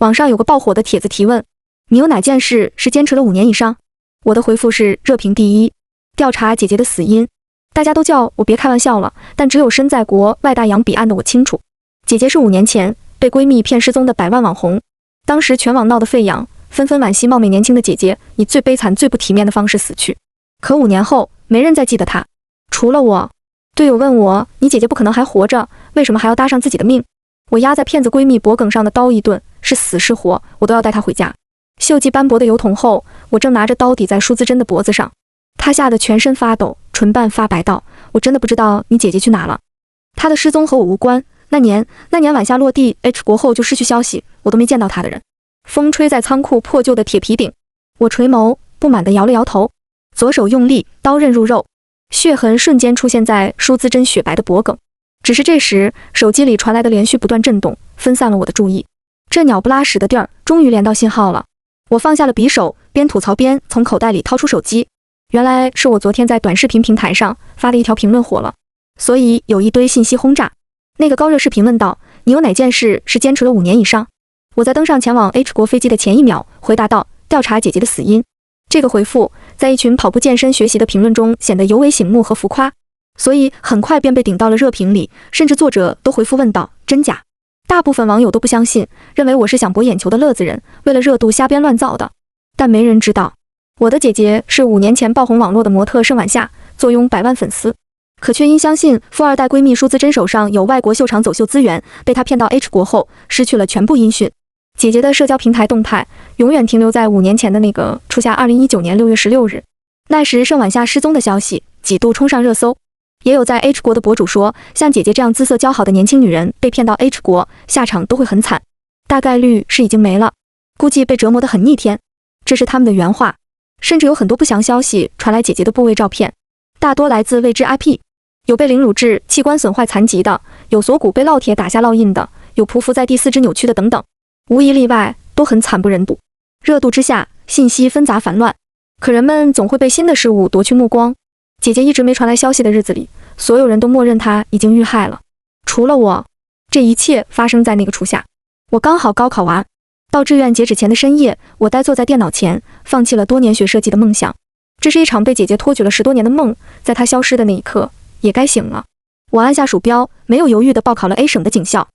网上有个爆火的帖子提问：你有哪件事是坚持了5年以上？我的回复是热评第一，调查姐姐的死因。大家都叫我别开玩笑了，但只有身在国外大洋彼岸的我清楚，姐姐是5年前被闺蜜骗失踪的百万网红。当时全网闹得沸扬，纷纷惋惜貌美年轻的姐姐以最悲惨最不体面的方式死去。可5年后，没人再记得她，除了我。队友问我，你姐姐不可能还活着，为什么还要搭上自己的命？我压在骗子闺蜜脖颈上的刀一钝，是死是活，我都要带她回家。锈迹斑驳的油桶后，我正拿着刀抵在舒姿珍的脖子上，她吓得全身发抖，唇瓣发白道：我真的不知道你姐姐去哪了。她的失踪和我无关，那年晚下落地 H 国后就失去消息，我都没见到她的人。风吹在仓库破旧的铁皮顶，我垂眸，不满地摇了摇头，左手用力，刀刃入肉，血痕瞬间出现在舒姿珍雪白的脖颈。只是这时，手机里传来的连续不断震动，分散了我的注意。这鸟不拉屎的地儿，终于连到信号了。我放下了匕首，边吐槽边从口袋里掏出手机。原来是我昨天在短视频平台上发的一条评论火了，所以有一堆信息轰炸。那个高热视频问道：你有哪件事是坚持了5年以上？我在登上前往 H 国飞机的前1秒回答道：调查姐姐的死因。这个回复在一群跑步健身学习的评论中显得尤为醒目和浮夸，所以很快便被顶到了热评里，甚至作者都回复问道：真假？大部分网友都不相信，认为我是想博眼球的乐子人，为了热度瞎编乱造的。但没人知道，我的姐姐是5年前爆红网络的模特盛晚夏，坐拥100万粉丝，可却因相信富二代闺蜜舒姿珍手上有外国秀场走秀资源，被她骗到 H 国后，失去了全部音讯。姐姐的社交平台动态永远停留在5年前的那个初夏2019年6月16日，那时盛晚夏失踪的消息几度冲上热搜。也有在 H 国的博主说，像姐姐这样姿色姣好的年轻女人被骗到 H 国，下场都会很惨，大概率是已经没了，估计被折磨得很逆天。这是他们的原话。甚至有很多不详消息传来姐姐的部位照片，大多来自未知 IP， 有被凌辱致器官损坏残疾的，有锁骨被烙铁打下烙印的，有匍匐在地4肢扭曲的等等，无一例外都很惨不忍睹。热度之下，信息纷杂繁乱，可人们总会被新的事物夺去目光。姐姐一直没传来消息的日子里，所有人都默认她已经遇害了，除了我。这一切发生在那个初夏，我刚好高考完，到志愿截止前的深夜，我呆坐在电脑前，放弃了多年学设计的梦想。这是一场被姐姐托举了10多年的梦，在她消失的那一刻，也该醒了。我按下鼠标，没有犹豫地报考了 A 省的警校。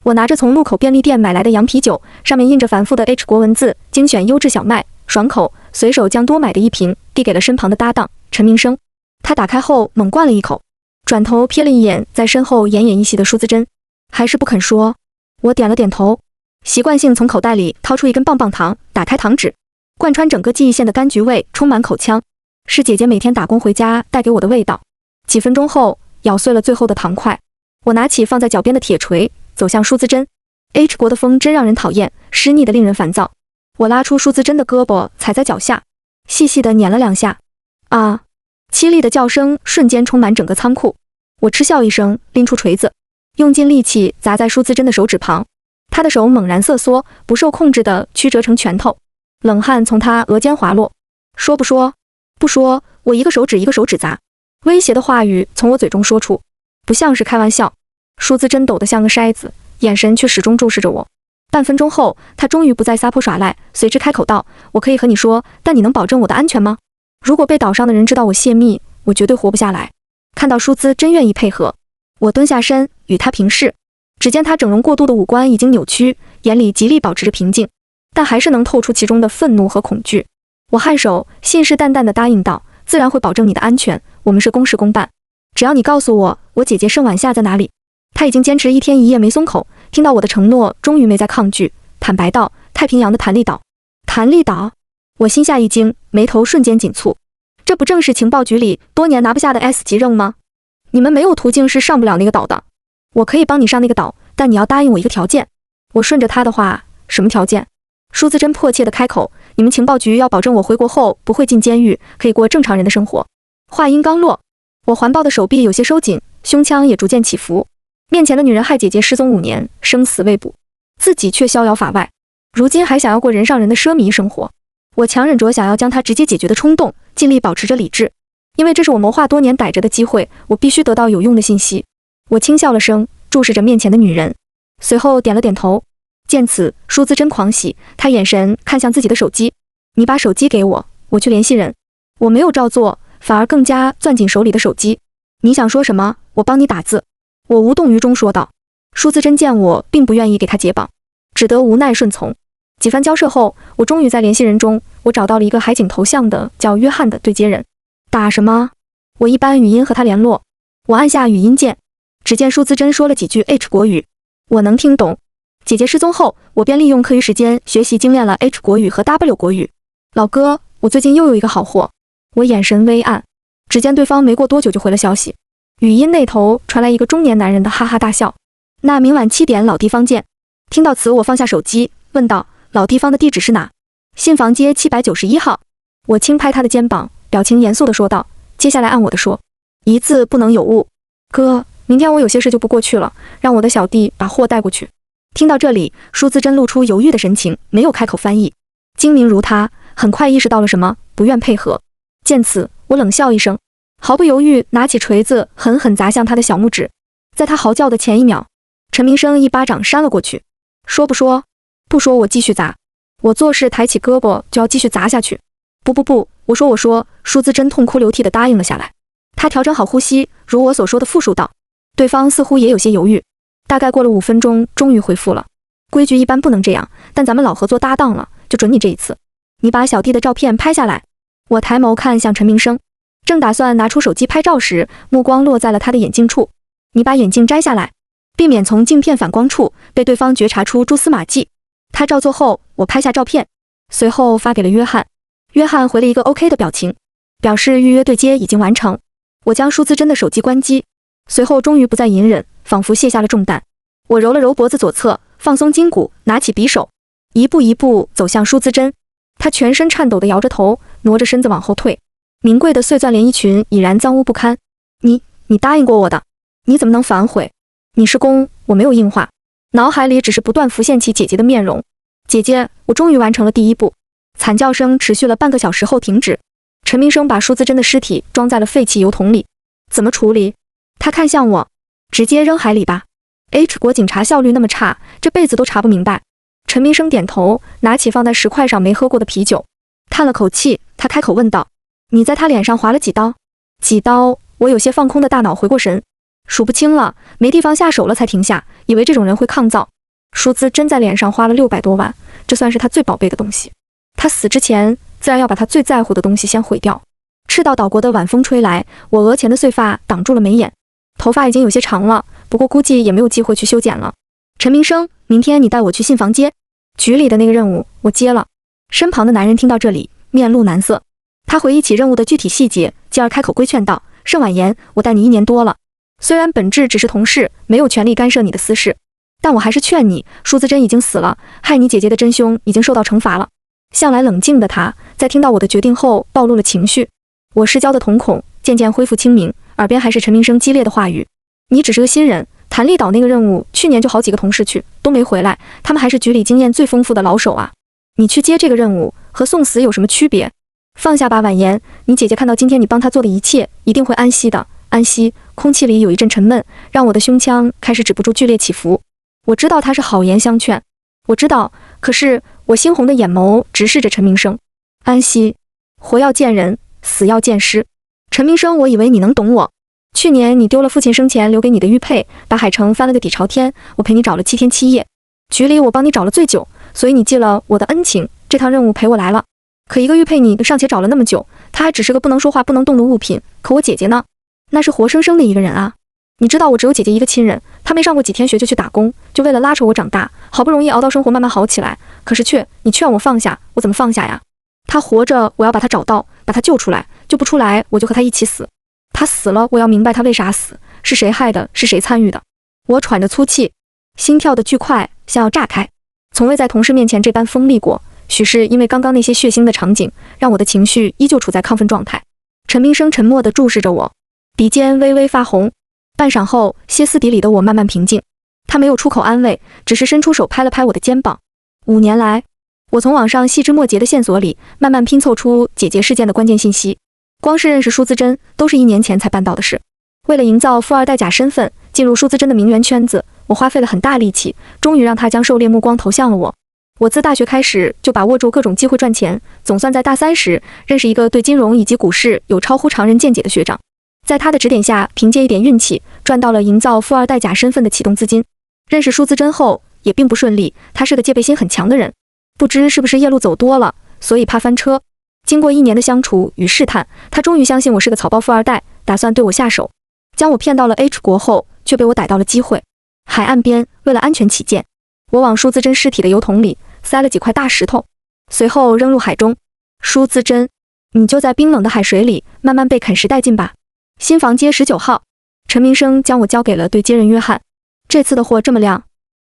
我拿着从路口便利店买来的洋啤酒，上面印着繁复的 H 国文字，精选优质小麦，爽口，随手将多买的一瓶递给了身旁的搭档陈明生。他打开后猛灌了一口，转头瞥了一眼在身后奄奄一息的舒姿珍，还是不肯说。我点了点头，习惯性从口袋里掏出一根棒棒糖，打开糖纸，贯穿整个记忆线的柑橘味充满口腔，是姐姐每天打工回家带给我的味道。几分钟后，咬碎了最后的糖块，我拿起放在脚边的铁锤，走向舒姿珍。H 国的风真让人讨厌，湿腻的令人烦躁。我拉出舒姿珍的胳膊，踩在脚下，细细地捻了2下。啊！凄厉的叫声瞬间充满整个仓库。我嗤笑一声，拎出锤子，用尽力气砸在舒姿珍的手指旁。她的手猛然瑟缩，不受控制地曲折成拳头，冷汗从她额间滑落。说不说？不说，我一个手指一个手指砸。威胁的话语从我嘴中说出，不像是开玩笑。舒姿珍抖得像个筛子，眼神却始终注视着我。半分钟后，她终于不再撒泼耍赖，随之开口道：我可以和你说，但你能保证我的安全吗？如果被岛上的人知道我泄密，我绝对活不下来。看到舒姿真愿意配合，我蹲下身与她平视。只见她整容过度的五官已经扭曲，眼里极力保持着平静，但还是能透出其中的愤怒和恐惧。我颔首，信誓旦旦地答应道：自然会保证你的安全，我们是公事公办。只要你告诉我，我姐姐盛晚夏在哪里。她已经坚持1天1夜没松口，听到我的承诺，终于没再抗拒，坦白道：太平洋的弹力岛。弹力岛？我心下一惊，眉头瞬间紧蹙。这不正是情报局里多年拿不下的 S 级任务吗？你们没有途径是上不了那个岛的。我可以帮你上那个岛，但你要答应我一个条件。我顺着他的话，什么条件？舒姿珍迫切地开口：你们情报局要保证我回国后不会进监狱，可以过正常人的生活。话音刚落，我环抱的手臂有些收紧，胸腔也逐渐起伏。面前的女人害姐姐失踪5年，生死未卜，自己却逍遥法外，如今还想要过人上人的奢靡生活。我强忍着想要将她直接解决的冲动，尽力保持着理智，因为这是我谋划多年逮着的机会，我必须得到有用的信息。我轻笑了声，注视着面前的女人，随后点了点头。见此，舒姿珍狂喜，她眼神看向自己的手机。你把手机给我，我去联系人。我没有照做，反而更加攥紧手里的手机。你想说什么？我帮你打字。我无动于衷说道。舒姿珍见我并不愿意给他解绑，只得无奈顺从。几番交涉后，我终于在联系人中，我找到了一个海景头像的叫约翰的对接人。打什么？我一般语音和他联络。我按下语音键，只见舒姿珍说了几句 H 国语，我能听懂。姐姐失踪后，我便利用课余时间学习精炼了 H 国语和 W 国语。老哥，我最近又有一个好货。我眼神微暗，只见对方没过多久就回了消息。语音那头传来一个中年男人的哈哈大笑。那明晚7点老地方见。听到此，我放下手机，问道：老地方的地址是哪？信房街791号。我轻拍他的肩膀，表情严肃地说道：接下来按我的说，一字不能有误。哥，明天我有些事就不过去了，让我的小弟把货带过去。听到这里，舒姿珍露出犹豫的神情，没有开口翻译。精明如他，很快意识到了什么，不愿配合。见此，我冷笑一声，毫不犹豫拿起锤子狠狠砸向他的小拇指。在他嚎叫的前一秒，陈明生一巴掌扇了过去。说不说？不说，我继续砸。我做事抬起胳膊就要继续砸下去。不，我说。舒姿珍痛哭流涕地答应了下来。他调整好呼吸，如我所说的复述道。对方似乎也有些犹豫，大概过了5分钟，终于回复了。规矩一般不能这样，但咱们老合作搭档了，就准你这一次。你把小弟的照片拍下来。我抬眸看向陈明生，正打算拿出手机拍照时，目光落在了他的眼镜处。你把眼镜摘下来，避免从镜片反光处被对方觉察出蛛丝马迹。他照做后，我拍下照片，随后发给了约翰。约翰回了一个 OK 的表情，表示预约对接已经完成。我将舒姿珍的手机关机，随后终于不再隐忍，仿佛卸下了重担。我揉了揉脖子左侧，放松筋骨，拿起匕首，一步一步走向舒姿珍。她全身颤抖地摇着头，挪着身子往后退。名贵的碎钻连衣裙已然脏污不堪。你答应过我的，你怎么能反悔？你是公，我没有硬话，脑海里只是不断浮现起姐姐的面容。姐姐，我终于完成了第一步。惨叫声持续了半个小时后停止。陈明生把舒姿珍的尸体装在了废弃油桶里。怎么处理？他看向我，直接扔海里吧。H 国警察效率那么差，这辈子都查不明白。陈明生点头，拿起放在石块上没喝过的啤酒，叹了口气，他开口问道：你在他脸上划了几刀？几刀？我有些放空的大脑回过神，数不清了，没地方下手了才停下，以为这种人会抗造。舒姿珍在脸上花了600多万，这算是他最宝贝的东西。他死之前，自然要把他最在乎的东西先毁掉。赤道岛国的晚风吹来，我额前的碎发挡住了眉眼，头发已经有些长了，不过估计也没有机会去修剪了。陈明生，明天你带我去信房街，局里的那个任务我接了。身旁的男人听到这里，面露难色。他回忆起任务的具体细节，继而开口规劝道：盛婉言，我带你1年多了，虽然本质只是同事，没有权利干涉你的私事，但我还是劝你，舒姿珍已经死了，害你姐姐的真凶已经受到惩罚了。向来冷静的他，在听到我的决定后暴露了情绪。我失焦的瞳孔渐渐恢复清明，耳边还是陈明生激烈的话语：你只是个新人，谭力岛那个任务去年就好几个同事去都没回来，他们还是局里经验最丰富的老手啊，你去接这个任务和送死有什么区别？放下吧，婉言，你姐姐看到今天你帮她做的一切，一定会安息的。安息。空气里有一阵沉闷，让我的胸腔开始止不住剧烈起伏。我知道他是好言相劝，我知道，可是我猩红的眼眸直视着陈明生。安息，活要见人，死要见尸。陈明生，我以为你能懂我。去年你丢了父亲生前留给你的玉佩，把海城翻了个底朝天，我陪你找了7天7夜，局里我帮你找了最久，所以你记了我的恩情，这趟任务陪我来了。可一个玉佩你尚且找了那么久，它还只是个不能说话不能动的物品，可我姐姐呢？那是活生生的一个人啊！你知道我只有姐姐一个亲人，她没上过几天学就去打工，就为了拉扯我长大，好不容易熬到生活慢慢好起来，可是你劝我放下，我怎么放下呀？她活着，我要把她找到，把她救出来，救不出来，我就和她一起死。她死了，我要明白她为啥死，是谁害的，是谁参与的。我喘着粗气，心跳的巨快，像要炸开。从未在同事面前这般锋利过，许是因为刚刚那些血腥的场景，让我的情绪依旧处在亢奋状态。陈明生沉默地注视着我，鼻尖微微发红。半晌后，歇斯底里的我慢慢平静。他没有出口安慰，只是伸出手拍了拍我的肩膀。5年来，我从网上细枝末节的线索里，慢慢拼凑出姐姐事件的关键信息。光是认识舒姿珍，都是1年前才办到的事。为了营造富二代假身份，进入舒姿珍的名媛圈子，我花费了很大力气，终于让他将狩猎目光投向了我。我自大学开始就把握住各种机会赚钱，总算在大三时认识一个对金融以及股市有超乎常人见解的学长，在他的指点下，凭借一点运气赚到了营造富二代假身份的启动资金。认识舒资珍后也并不顺利，他是个戒备心很强的人，不知是不是夜路走多了，所以怕翻车。经过1年的相处与试探，他终于相信我是个草包富二代，打算对我下手。将我骗到了 H 国后，却被我逮到了机会。海岸边，为了安全起见，我往舒资珍尸体的油桶里塞了几块大石头，随后扔入海中。舒资珍，你就在冰冷的海水里慢慢被啃食殆尽吧。新房街19号，陈明生将我交给了对接人约翰。这次的货这么亮，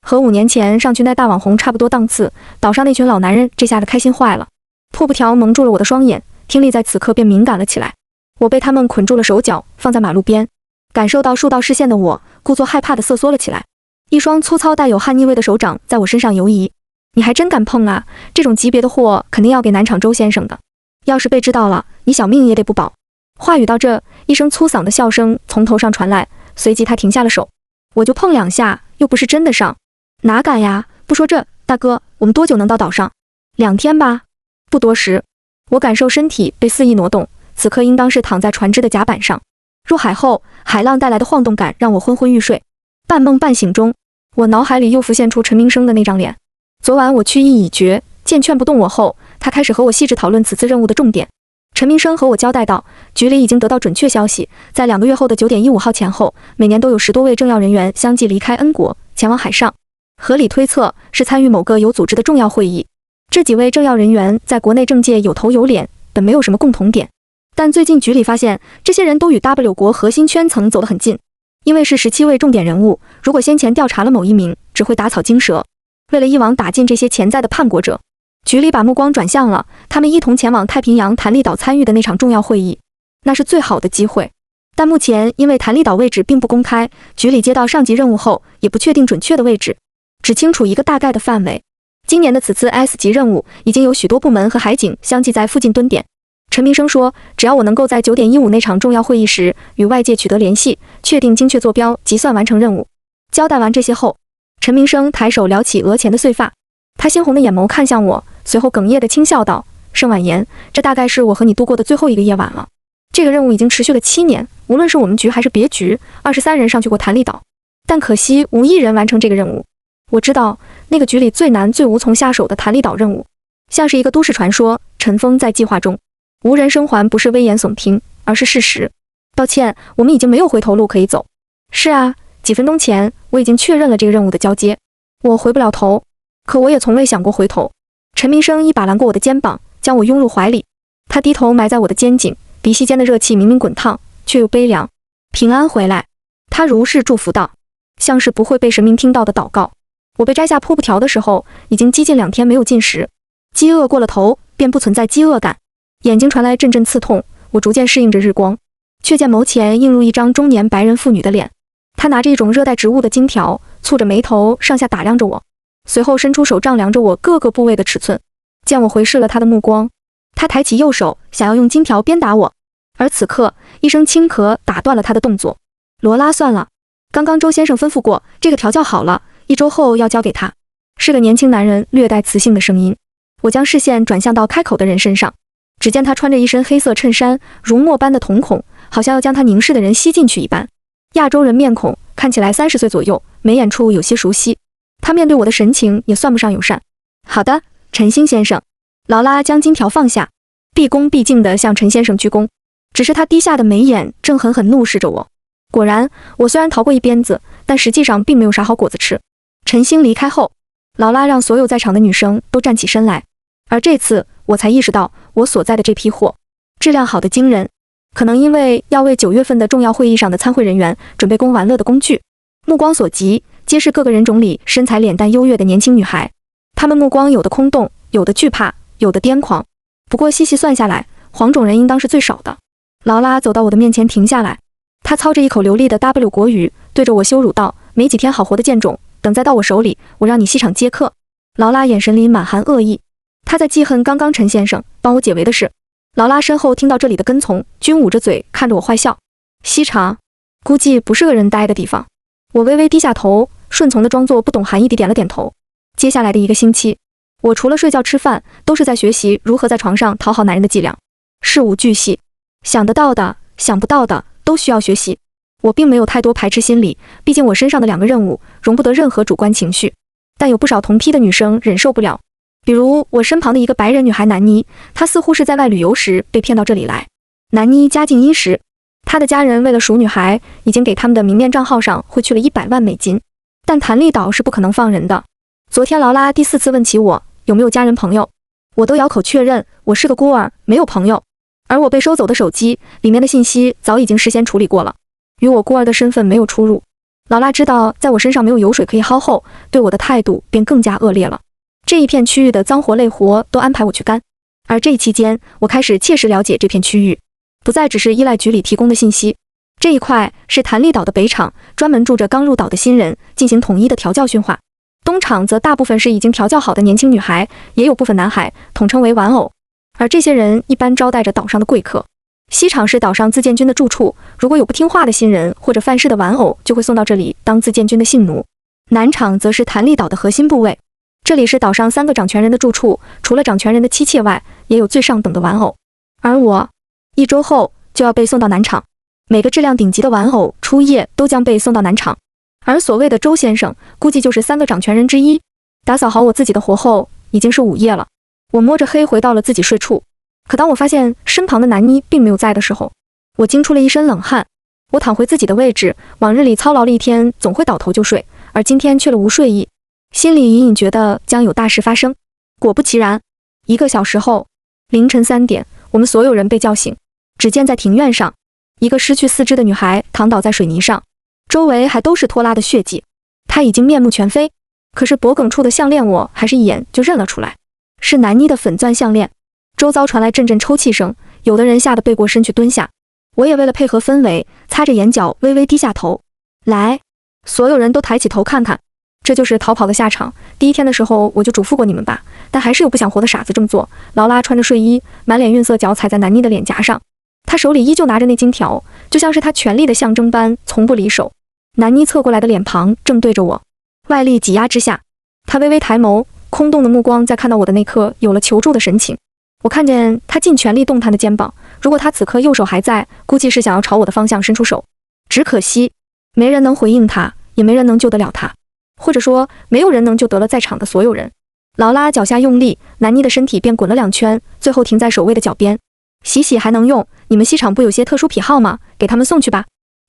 和5年前上去那大网红差不多档次。岛上那群老男人这下子开心坏了。破布条蒙住了我的双眼，听力在此刻便敏感了起来。我被他们捆住了手脚，放在马路边。感受到数道视线的我，故作害怕地瑟缩了起来。一双粗糙带有汗腻味的手掌在我身上游移。你还真敢碰啊！这种级别的货肯定要给南厂周先生的，要是被知道了，你小命也得不保。话语到这，一声粗嗓的笑声从头上传来，随即他停下了手。我就碰2下，又不是真的上。哪敢呀！不说这，大哥，我们多久能到岛上？2天吧。不多时。我感受身体被肆意挪动，此刻应当是躺在船只的甲板上。入海后，海浪带来的晃动感让我昏昏欲睡。半梦半醒中，我脑海里又浮现出陈明生的那张脸。昨晚我去意已决，见劝不动我后，他开始和我细致讨论此次任务的重点。陈明生和我交代道，局里已经得到准确消息，在2个月后的9点15号前后，每年都有10多位政要人员相继离开N国，前往海上。合理推测是参与某个有组织的重要会议。这几位政要人员在国内政界有头有脸，本没有什么共同点。但最近局里发现，这些人都与 W 国核心圈层走得很近。因为是17位重点人物，如果先前调查了某一名，只会打草惊蛇。为了一网打尽这些潜在的叛国者，局里把目光转向了他们一同前往太平洋弹力岛参与的那场重要会议。那是最好的机会。但目前因为弹力岛位置并不公开，局里接到上级任务后也不确定准确的位置，只清楚一个大概的范围。今年的此次 S 级任务已经有许多部门和海警相继在附近蹲点。陈明生说，只要我能够在9点15那场重要会议时与外界取得联系，确定精确坐标，即算完成任务。交代完这些后，陈明生抬手撩起额前的碎发，他猩红的眼眸看向我，随后哽咽地轻笑道，盛婉言，这大概是我和你度过的最后一个夜晚了。这个任务已经持续了7年，无论是我们局还是别局，23人上去过弹力岛，但可惜无一人完成这个任务。我知道那个局里最难最无从下手的弹力岛任务，像是一个都市传说，尘封在计划中，无人生还，不是危言耸听，而是事实。抱歉，我们已经没有回头路可以走。是啊，几分钟前我已经确认了这个任务的交接，我回不了头，可我也从未想过回头。陈明生一把拦过我的肩膀，将我拥入怀里，他低头埋在我的肩颈，鼻息间的热气明明滚烫，却又悲凉。平安回来，他如是祝福道，像是不会被神明听到的祷告。我被摘下破布条的时候，已经几近2天没有进食，饥饿过了头，便不存在饥饿感。眼睛传来阵阵刺痛，我逐渐适应着日光，却见眸前映入一张中年白人妇女的脸。她拿着一种热带植物的金条，蹙着眉头上下打量着我，随后伸出手丈量着我各个部位的尺寸。见我回视了她的目光，她抬起右手，想要用金条鞭打我，而此刻一声轻咳打断了她的动作。罗拉，算了，刚刚周先生吩咐过，这个调教好了，1周后要交给他。是个年轻男人略带磁性的声音。我将视线转向到开口的人身上，只见他穿着一身黑色衬衫，如墨般的瞳孔，好像要将他凝视的人吸进去一般。亚洲人面孔，看起来30岁左右，眉眼处有些熟悉。他面对我的神情也算不上友善。好的，陈星先生。劳拉将金条放下，毕恭毕敬地向陈先生鞠躬。只是他低下的眉眼正狠狠怒视着我。果然，我虽然逃过一鞭子，但实际上并没有啥好果子吃。陈星离开后，劳拉让所有在场的女生都站起身来，而这次我才意识到，我所在的这批货质量好的惊人，可能因为要为9月份的重要会议上的参会人员准备供玩乐的工具。目光所及，皆是各个人种里身材脸蛋优越的年轻女孩，她们目光有的空洞，有的惧怕，有的癫狂。不过细细算下来，黄种人应当是最少的。劳拉走到我的面前停下来，她操着一口流利的 W 国语，对着我羞辱道，没几天好活的贱种，等再到我手里，我让你西场接客。劳拉眼神里满含恶意，她在记恨刚刚陈先生帮我解围的事。劳拉身后听到这里的跟从均捂着嘴看着我坏笑。西场估计不是个人待的地方。我微微低下头，顺从的装作不懂含义地点了点头。接下来的1个星期，我除了睡觉吃饭，都是在学习如何在床上讨好男人的伎俩，事无巨细，想得到的、想不到的都需要学习。我并没有太多排斥心理，毕竟我身上的2个任务容不得任何主观情绪，但有不少同批的女生忍受不了。比如我身旁的一个白人女孩南妮，她似乎是在外旅游时被骗到这里来。南妮家境殷实，她的家人为了赎女孩，已经给他们的明面账号上汇去了100万美金。但弹力岛是不可能放人的。昨天劳拉第4次问起我有没有家人朋友，我都咬口确认我是个孤儿，没有朋友。而我被收走的手机里面的信息早已经事先处理过了，与我孤儿的身份没有出入。劳拉知道在我身上没有油水可以薅后，对我的态度便更加恶劣了。这一片区域的脏活累活都安排我去干，而这期间我开始切实了解这片区域，不再只是依赖局里提供的信息。这一块是弹力岛的北场，专门住着刚入岛的新人，进行统一的调教训化。东场则大部分是已经调教好的年轻女孩，也有部分男孩，统称为玩偶。而这些人一般招待着岛上的贵客。西场是岛上自建军的住处，如果有不听话的新人或者犯事的玩偶，就会送到这里当自建军的性奴。南场则是弹力岛的核心部位，这里是岛上3个掌权人的住处，除了掌权人的妻妾外，也有最上等的玩偶。而我1周后就要被送到南场，每个质量顶级的玩偶初夜都将被送到南场。而所谓的周先生，估计就是3个掌权人之一。打扫好我自己的活后，已经是午夜了。我摸着黑回到了自己睡处，可当我发现身旁的南妮并没有在的时候，我惊出了一身冷汗。我躺回自己的位置，往日里操劳了一天，总会倒头就睡，而今天却了无睡意，心里隐隐觉得将有大事发生。果不其然，1个小时后，凌晨3点，我们所有人被叫醒。只见在庭院上，一个失去4肢的女孩躺倒在水泥上，周围还都是拖拉的血迹。她已经面目全非，可是脖颈处的项链我还是一眼就认了出来，是南妮的粉钻项链。周遭传来阵阵抽泣声，有的人吓得背过身去蹲下。我也为了配合氛围，擦着眼角微微低下头。来，所有人都抬起头看看，这就是逃跑的下场。第1天的时候我就嘱咐过你们吧，但还是有不想活的傻子这么做。劳拉穿着睡衣，满脸晕色，脚踩在南妮的脸颊上，她手里依旧拿着那金条，就像是她权力的象征般从不离手。南妮侧过来的脸庞正对着我，外力挤压之下，她微微抬眸，空洞的目光在看到我的那刻有了求助的神情。我看见她尽全力动弹的肩膀，如果她此刻右手还在，估计是想要朝我的方向伸出手。只可惜没人能回应她，也没人能救得了她，或者说没有人能救得了在场的所有人。劳拉脚下用力，南妮的身体便滚了2圈，最后停在守卫的脚边。洗洗还能用，你们西厂不有些特殊癖好吗？给他们送去吧，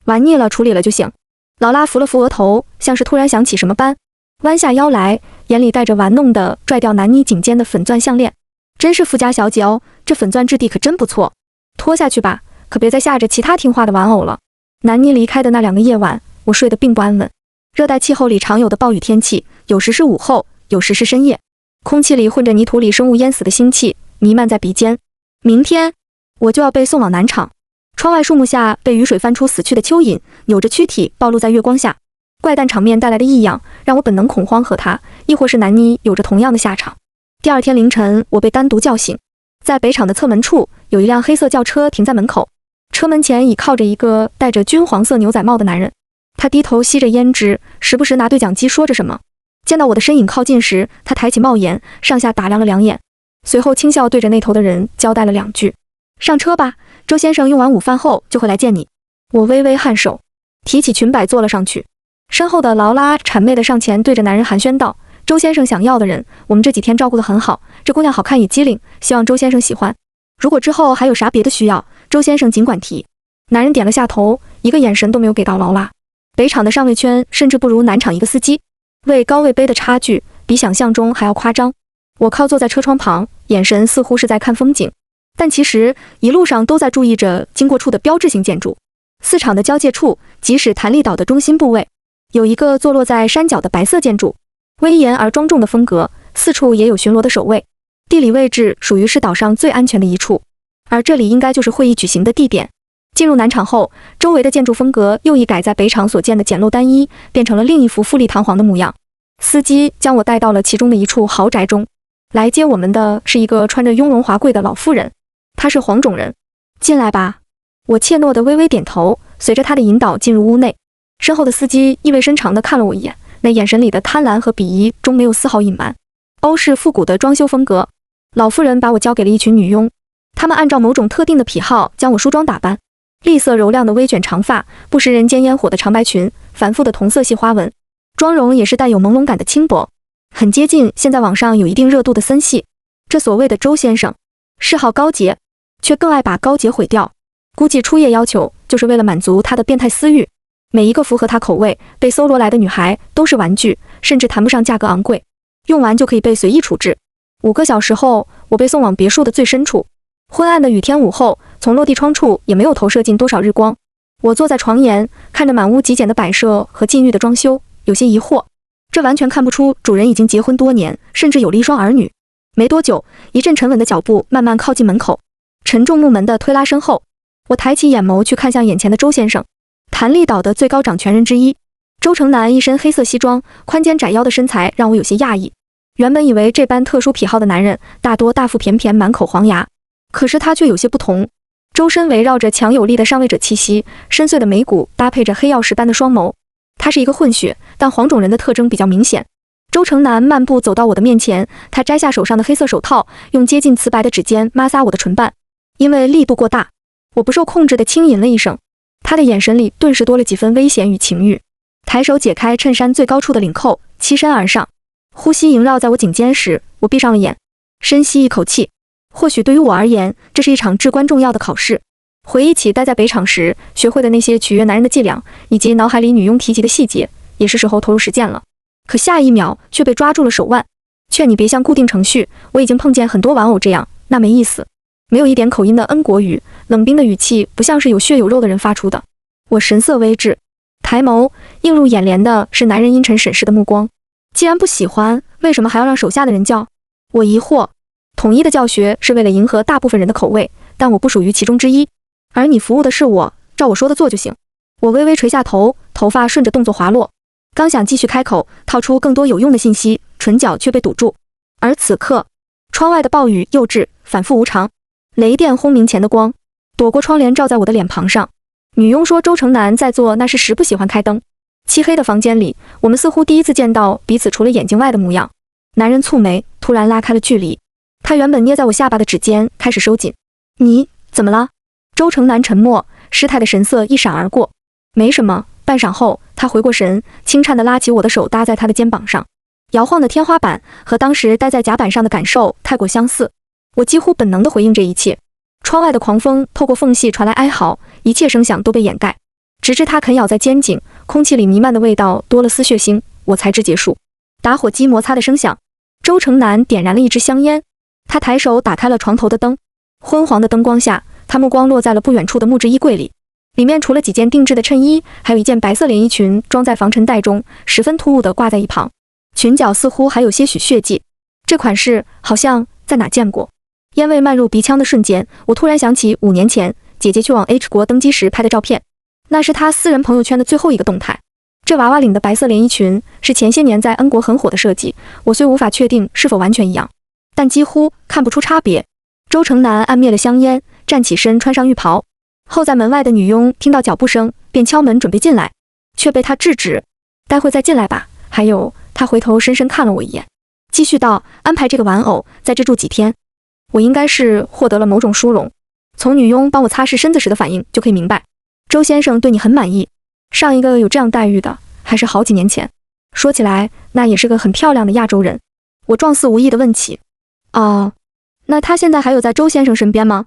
玩腻了处理了就行。劳拉扶了扶额头，像是突然想起什么般，弯下腰来，眼里带着玩弄的拽掉南妮颈间的粉钻项链。真是富家小姐哦，这粉钻质地可真不错，脱下去吧，可别再吓着其他听话的玩偶了。南妮离开的那2个夜晚，我睡得并不安稳。热带气候里常有的暴雨天气，有时是午后，有时是深夜，空气里混着泥土里生物淹死的腥气，弥漫在鼻尖。明天我就要被送往南场。窗外树木下被雨水翻出死去的蚯蚓，扭着躯体暴露在月光下。怪诞场面带来的异样让我本能恐慌和他，亦或是南妮有着同样的下场。第2天凌晨，我被单独叫醒，在北场的侧门处有一辆黑色轿车停在门口，车门前倚靠着一个戴着军黄色牛仔帽的男人，他低头吸着胭脂，时不时拿对讲机说着什么。见到我的身影靠近时，他抬起帽檐，上下打量了2眼，随后轻笑对着那头的人交代了2句：上车吧，周先生用完午饭后就会来见你。我微微颔首，提起裙摆坐了上去。身后的劳拉谄媚地上前对着男人寒暄道：周先生想要的人，我们这几天照顾得很好，这姑娘好看也机灵，希望周先生喜欢。如果之后还有啥别的需要，周先生尽管提。男人点了下头，一个眼神都没有给到劳拉。北场的上位圈甚至不如南场一个司机，位高位卑的差距比想象中还要夸张。我靠坐在车窗旁，眼神似乎是在看风景，但其实一路上都在注意着经过处的标志性建筑。4场的交界处，即是弹力岛的中心部位，有一个坐落在山脚的白色建筑，威严而庄重的风格，四处也有巡逻的守卫。地理位置属于是岛上最安全的一处，而这里应该就是会议举行的地点。进入南场后，周围的建筑风格又一改在北场所见的简陋单一，变成了另一幅富丽堂皇的模样。司机将我带到了其中的一处豪宅中，来接我们的是一个穿着雍容华贵的老妇人，她是黄种人。进来吧。我怯懦地微微点头，随着他的引导进入屋内。身后的司机意味深长地看了我一眼，那眼神里的贪婪和鄙夷终没有丝毫隐瞒。欧式复古的装修风格，老妇人把我交给了一群女佣，她们按照某种特定的癖好将我梳妆打扮，栗色柔亮的微卷长发，不食人间烟火的长白裙，繁复的同色系花纹，妆容也是带有朦胧感的轻薄，很接近现在网上有一定热度的森系。这所谓的周先生，嗜好高洁，却更爱把高洁毁掉。估计初夜要求就是为了满足他的变态私欲。每一个符合他口味被搜罗来的女孩都是玩具，甚至谈不上价格昂贵，用完就可以被随意处置。5个小时后，我被送往别墅的最深处。昏暗的雨天午后，从落地窗处也没有投射进多少日光。我坐在床沿，看着满屋极简的摆设和禁欲的装修，有些疑惑。这完全看不出主人已经结婚多年，甚至有了一双儿女。没多久，一阵沉稳的脚步慢慢靠近门口，沉重木门的推拉声后，我抬起眼眸去看向眼前的周先生，谭力岛的最高掌权人之一。周成南一身黑色西装，宽肩窄腰的身材让我有些讶异。原本以为这般特殊癖好的男人大多大腹便便，满口黄牙，可是他却有些不同。周身围绕着强有力的上位者气息，深邃的眉骨搭配着黑曜石般的双眸。他是一个混血，但黄种人的特征比较明显。周成南漫步走到我的面前，他摘下手上的黑色手套，用接近瓷白的指尖摩挲我的唇瓣。因为力度过大，我不受控制地轻吟了一声。他的眼神里顿时多了几分危险与情欲，抬手解开衬衫最高处的领扣，栖身而上。呼吸萦绕在我颈间时，我闭上了眼，深吸一口气。或许对于我而言，这是一场至关重要的考试。回忆起待在北厂时学会的那些取悦男人的伎俩，以及脑海里女佣提及的细节，也是时候投入实践了。可下一秒却被抓住了手腕。劝你别像固定程序，我已经碰见很多玩偶这样，那没意思。没有一点口音的恩国语，冷冰的语气不像是有血有肉的人发出的。我神色微滞，抬眸，映入眼帘的是男人阴沉审视的目光。既然不喜欢，为什么还要让手下的人叫？我疑惑。统一的教学是为了迎合大部分人的口味，但我不属于其中之一。而你服务的是我，照我说的做就行。我微微垂下头，头发顺着动作滑落。刚想继续开口，套出更多有用的信息，唇角却被堵住。而此刻，窗外的暴雨幼稚，反复无常，雷电轰鸣前的光，躲过窗帘照在我的脸庞上。女佣说周成南在做那时时不喜欢开灯。漆黑的房间里，我们似乎第一次见到彼此除了眼睛外的模样。男人蹙眉，突然拉开了距离。他原本捏在我下巴的指尖开始收紧。你怎么了？周成南沉默，失态的神色一闪而过。没什么。半晌后，他回过神，轻颤地拉起我的手搭在他的肩膀上。摇晃的天花板和当时待在甲板上的感受太过相似，我几乎本能地回应这一切。窗外的狂风透过缝隙传来哀嚎，一切声响都被掩盖，直至他啃咬在肩颈，空气里弥漫的味道多了丝血腥，我才知结束。打火机摩擦的声响，周成南点燃了一支香烟，他抬手打开了床头的灯，昏黄的灯光下，他目光落在了不远处的木质衣柜里。里面除了几件定制的衬衣，还有一件白色连衣裙装在防尘袋中，十分突兀地挂在一旁，裙角似乎还有些许血迹。这款式好像在哪见过。烟味漫入鼻腔的瞬间，我突然想起5年前姐姐去往 H 国登机时拍的照片，那是她私人朋友圈的最后一个动态。这娃娃领的白色连衣裙是前些年在 N 国很火的设计，我虽无法确定是否完全一样，但几乎看不出差别。周成南按灭了香烟，站起身穿上浴袍。候在门外的女佣听到脚步声，便敲门准备进来，却被他制止。待会再进来吧。还有，他回头深深看了我一眼，继续道：安排这个玩偶在这住几天。我应该是获得了某种殊荣，从女佣帮我擦拭身子时的反应就可以明白，周先生对你很满意。上一个有这样待遇的还是好几年前。说起来，那也是个很漂亮的亚洲人。我状似无意地问起。那他现在还有在周先生身边吗？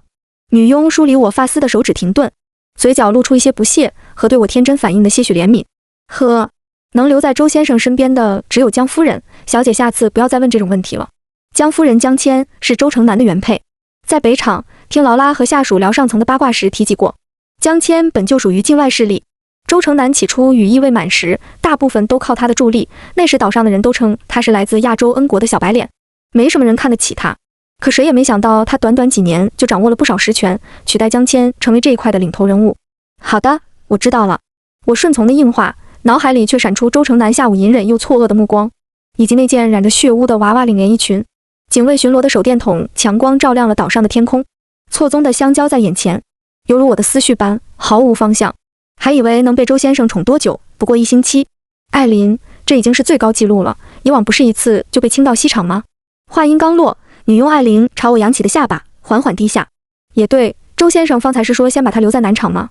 女佣梳理我发丝的手指停顿，嘴角露出一些不屑和对我天真反应的些许怜悯。呵，能留在周先生身边的只有江夫人，小姐下次不要再问这种问题了。江夫人江谦是周成南的原配，在北厂听劳拉和下属聊上层的八卦时提及过。江谦本就属于境外势力，周成南起初羽翼未满时，大部分都靠他的助力，那时岛上的人都称他是来自亚洲恩国的小白脸，没什么人看得起他。可谁也没想到，他短短几年就掌握了不少实权，取代江谦成为这一块的领头人物。好的，我知道了。我顺从的应话，脑海里却闪出周成南下午隐忍又错愕的目光，以及那件染着血污的娃娃领连衣裙。警卫巡逻的手电筒强光照亮了岛上的天空，错综的相交在眼前，犹如我的思绪般毫无方向。还以为能被周先生宠多久，不过1星期。艾琳，这已经是最高纪录了，以往不是一次就被清到西厂吗？话音刚落，女佣艾琳朝我扬起的下巴缓缓低下。也对，周先生方才是说先把他留在南厂吗？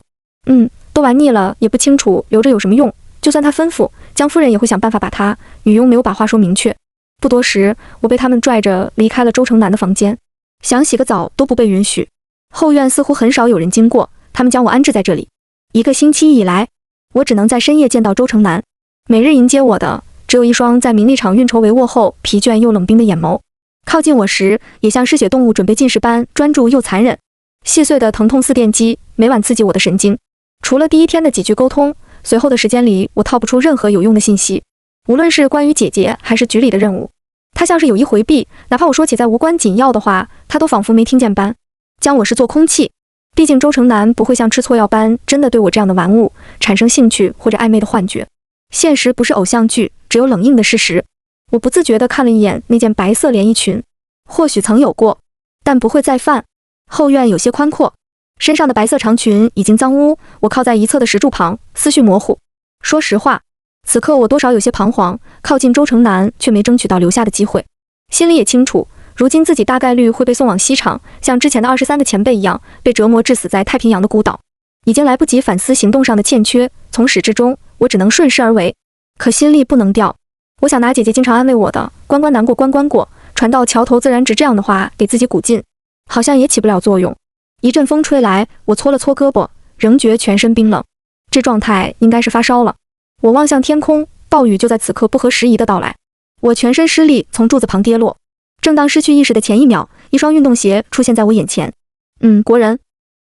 都玩腻了，也不清楚留着有什么用。就算他吩咐，江夫人也会想办法把他。女佣没有把话说明确。不多时，我被他们拽着离开了周城南的房间，想洗个澡都不被允许。后院似乎很少有人经过，他们将我安置在这里。1个星期以来，我只能在深夜见到周城南。每日迎接我的，只有一双在名利场运筹帷幄后疲倦又冷冰的眼眸。靠近我时，也像嗜血动物准备进食般专注又残忍。细碎的疼痛似电击，每晚刺激我的神经。除了第一天的几句沟通，随后的时间里，我套不出任何有用的信息。无论是关于姐姐还是局里的任务，他像是有意回避，哪怕我说起再无关紧要的话，他都仿佛没听见般，将我视作空气。毕竟周城南不会像吃错药般真的对我这样的玩物产生兴趣或者暧昧的幻觉。现实不是偶像剧，只有冷硬的事实。我不自觉地看了一眼那件白色连衣裙，或许曾有过，但不会再犯。后院有些宽阔，身上的白色长裙已经脏污，我靠在一侧的石柱旁，思绪模糊。说实话，此刻我多少有些彷徨，靠近周城南却没争取到留下的机会。心里也清楚，如今自己大概率会被送往西厂，像之前的23个前辈一样，被折磨致死在太平洋的孤岛。已经来不及反思行动上的欠缺，从始至终，我只能顺势而为。可心力不能掉。我想拿姐姐经常安慰我的“关关难过关关过，船到桥头自然直”这样的话给自己鼓劲，好像也起不了作用。一阵风吹来，我搓了搓胳膊，仍觉全身冰冷。这状态应该是发烧了。我望向天空，暴雨就在此刻不合时宜的到来。我全身失力，从柱子旁跌落。正当失去意识的前一秒，一双运动鞋出现在我眼前。国人。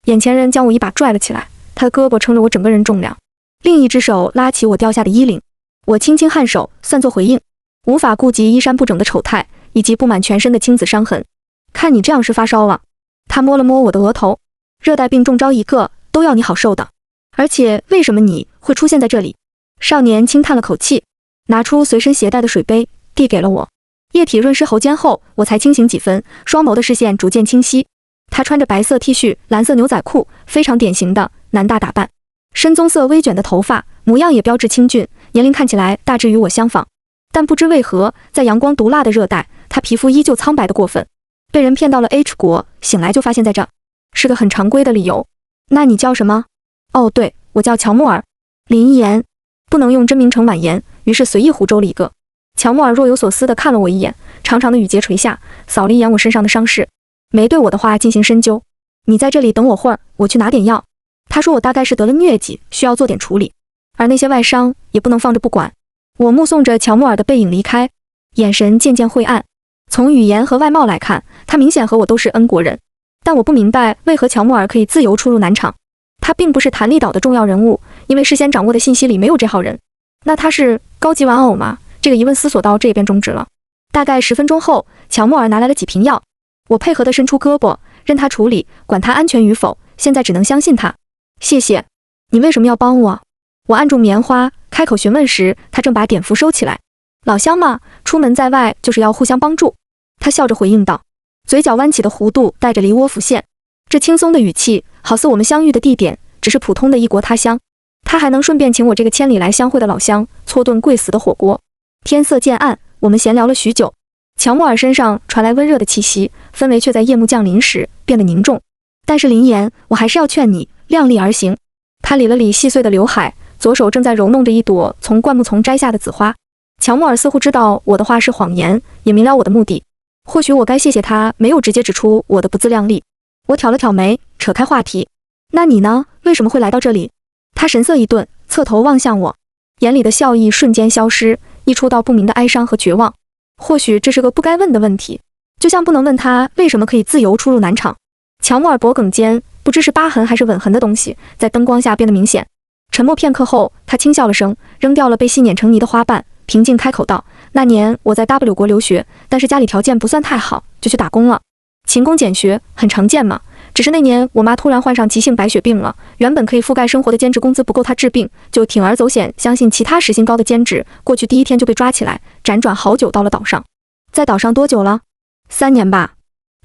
眼前人将我一把拽了起来，他的胳膊撑着我整个人重量，另一只手拉起我掉下的衣领。我轻轻颔首，算作回应，无法顾及衣衫不整的丑态，以及布满全身的青紫伤痕。看你这样是发烧了。他摸了摸我的额头，热带病中招一个，都要你好受的。而且为什么你会出现在这里？少年轻叹了口气，拿出随身携带的水杯，递给了我。液体润湿喉间后，我才清醒几分，双眸的视线逐渐清晰。他穿着白色 T 恤、蓝色牛仔裤，非常典型的男大打扮。深棕色微卷的头发，模样也标致清俊，年龄看起来大致与我相仿。但不知为何，在阳光毒辣的热带，他皮肤依旧苍白的过分。被人骗到了 H 国，醒来就发现在这，是个很常规的理由。那你叫什么？哦，对，我叫乔木尔。林言。不能用真名称婉言，于是随意胡诌了一个。乔木尔若有所思地看了我一眼，长长的雨结垂下，扫了一眼我身上的伤势，没对我的话进行深究。你在这里等我会儿，我去拿点药。他说我大概是得了疟疾，需要做点处理，而那些外伤也不能放着不管。我目送着乔木尔的背影离开，眼神渐渐晦暗。从语言和外貌来看，他明显和我都是恩国人，但我不明白为何乔木尔可以自由出入南厂。他并不是弹力岛的重要人物，因为事先掌握的信息里没有这号人。那他是高级玩偶吗？这个疑问思索到这也便终止了。大概10分钟后，乔木尔拿来了几瓶药，我配合地伸出胳膊，任他处理，管他安全与否，现在只能相信他。谢谢。你为什么要帮我？我按住棉花，开口询问时，他正把碘伏收起来。老乡嘛，出门在外就是要互相帮助。他笑着回应道，嘴角弯起的弧度带着梨涡浮现。这轻松的语气，好似我们相遇的地点只是普通的异国他乡。他还能顺便请我这个千里来相会的老乡搓顿贵死的火锅。天色渐暗，我们闲聊了许久。乔木尔身上传来温热的气息，氛围却在夜幕降临时变得凝重。但是林言，我还是要劝你量力而行。他理了理细碎的刘海，左手正在揉弄着一朵从灌木丛摘下的紫花。乔木尔似乎知道我的话是谎言，也明了我的目的。或许我该谢谢他没有直接指出我的不自量力。我挑了挑眉，扯开话题。那你呢？为什么会来到这里？他神色一顿，侧头望向我，眼里的笑意瞬间消失，溢出道不明的哀伤和绝望。或许这是个不该问的问题，就像不能问他为什么可以自由出入南厂。乔木尔脖颈间不知是疤痕还是吻痕的东西，在灯光下变得明显。沉默片刻后，他轻笑了声，扔掉了被细碾成泥的花瓣，平静开口道：那年我在 W 国留学，但是家里条件不算太好，就去打工了。勤工俭学很常见嘛，只是那年我妈突然患上急性白血病了，原本可以覆盖生活的兼职工资不够她治病，就铤而走险，相信其他时薪高的兼职，过去第一天就被抓起来，辗转好久到了岛上。在岛上多久了？3年吧。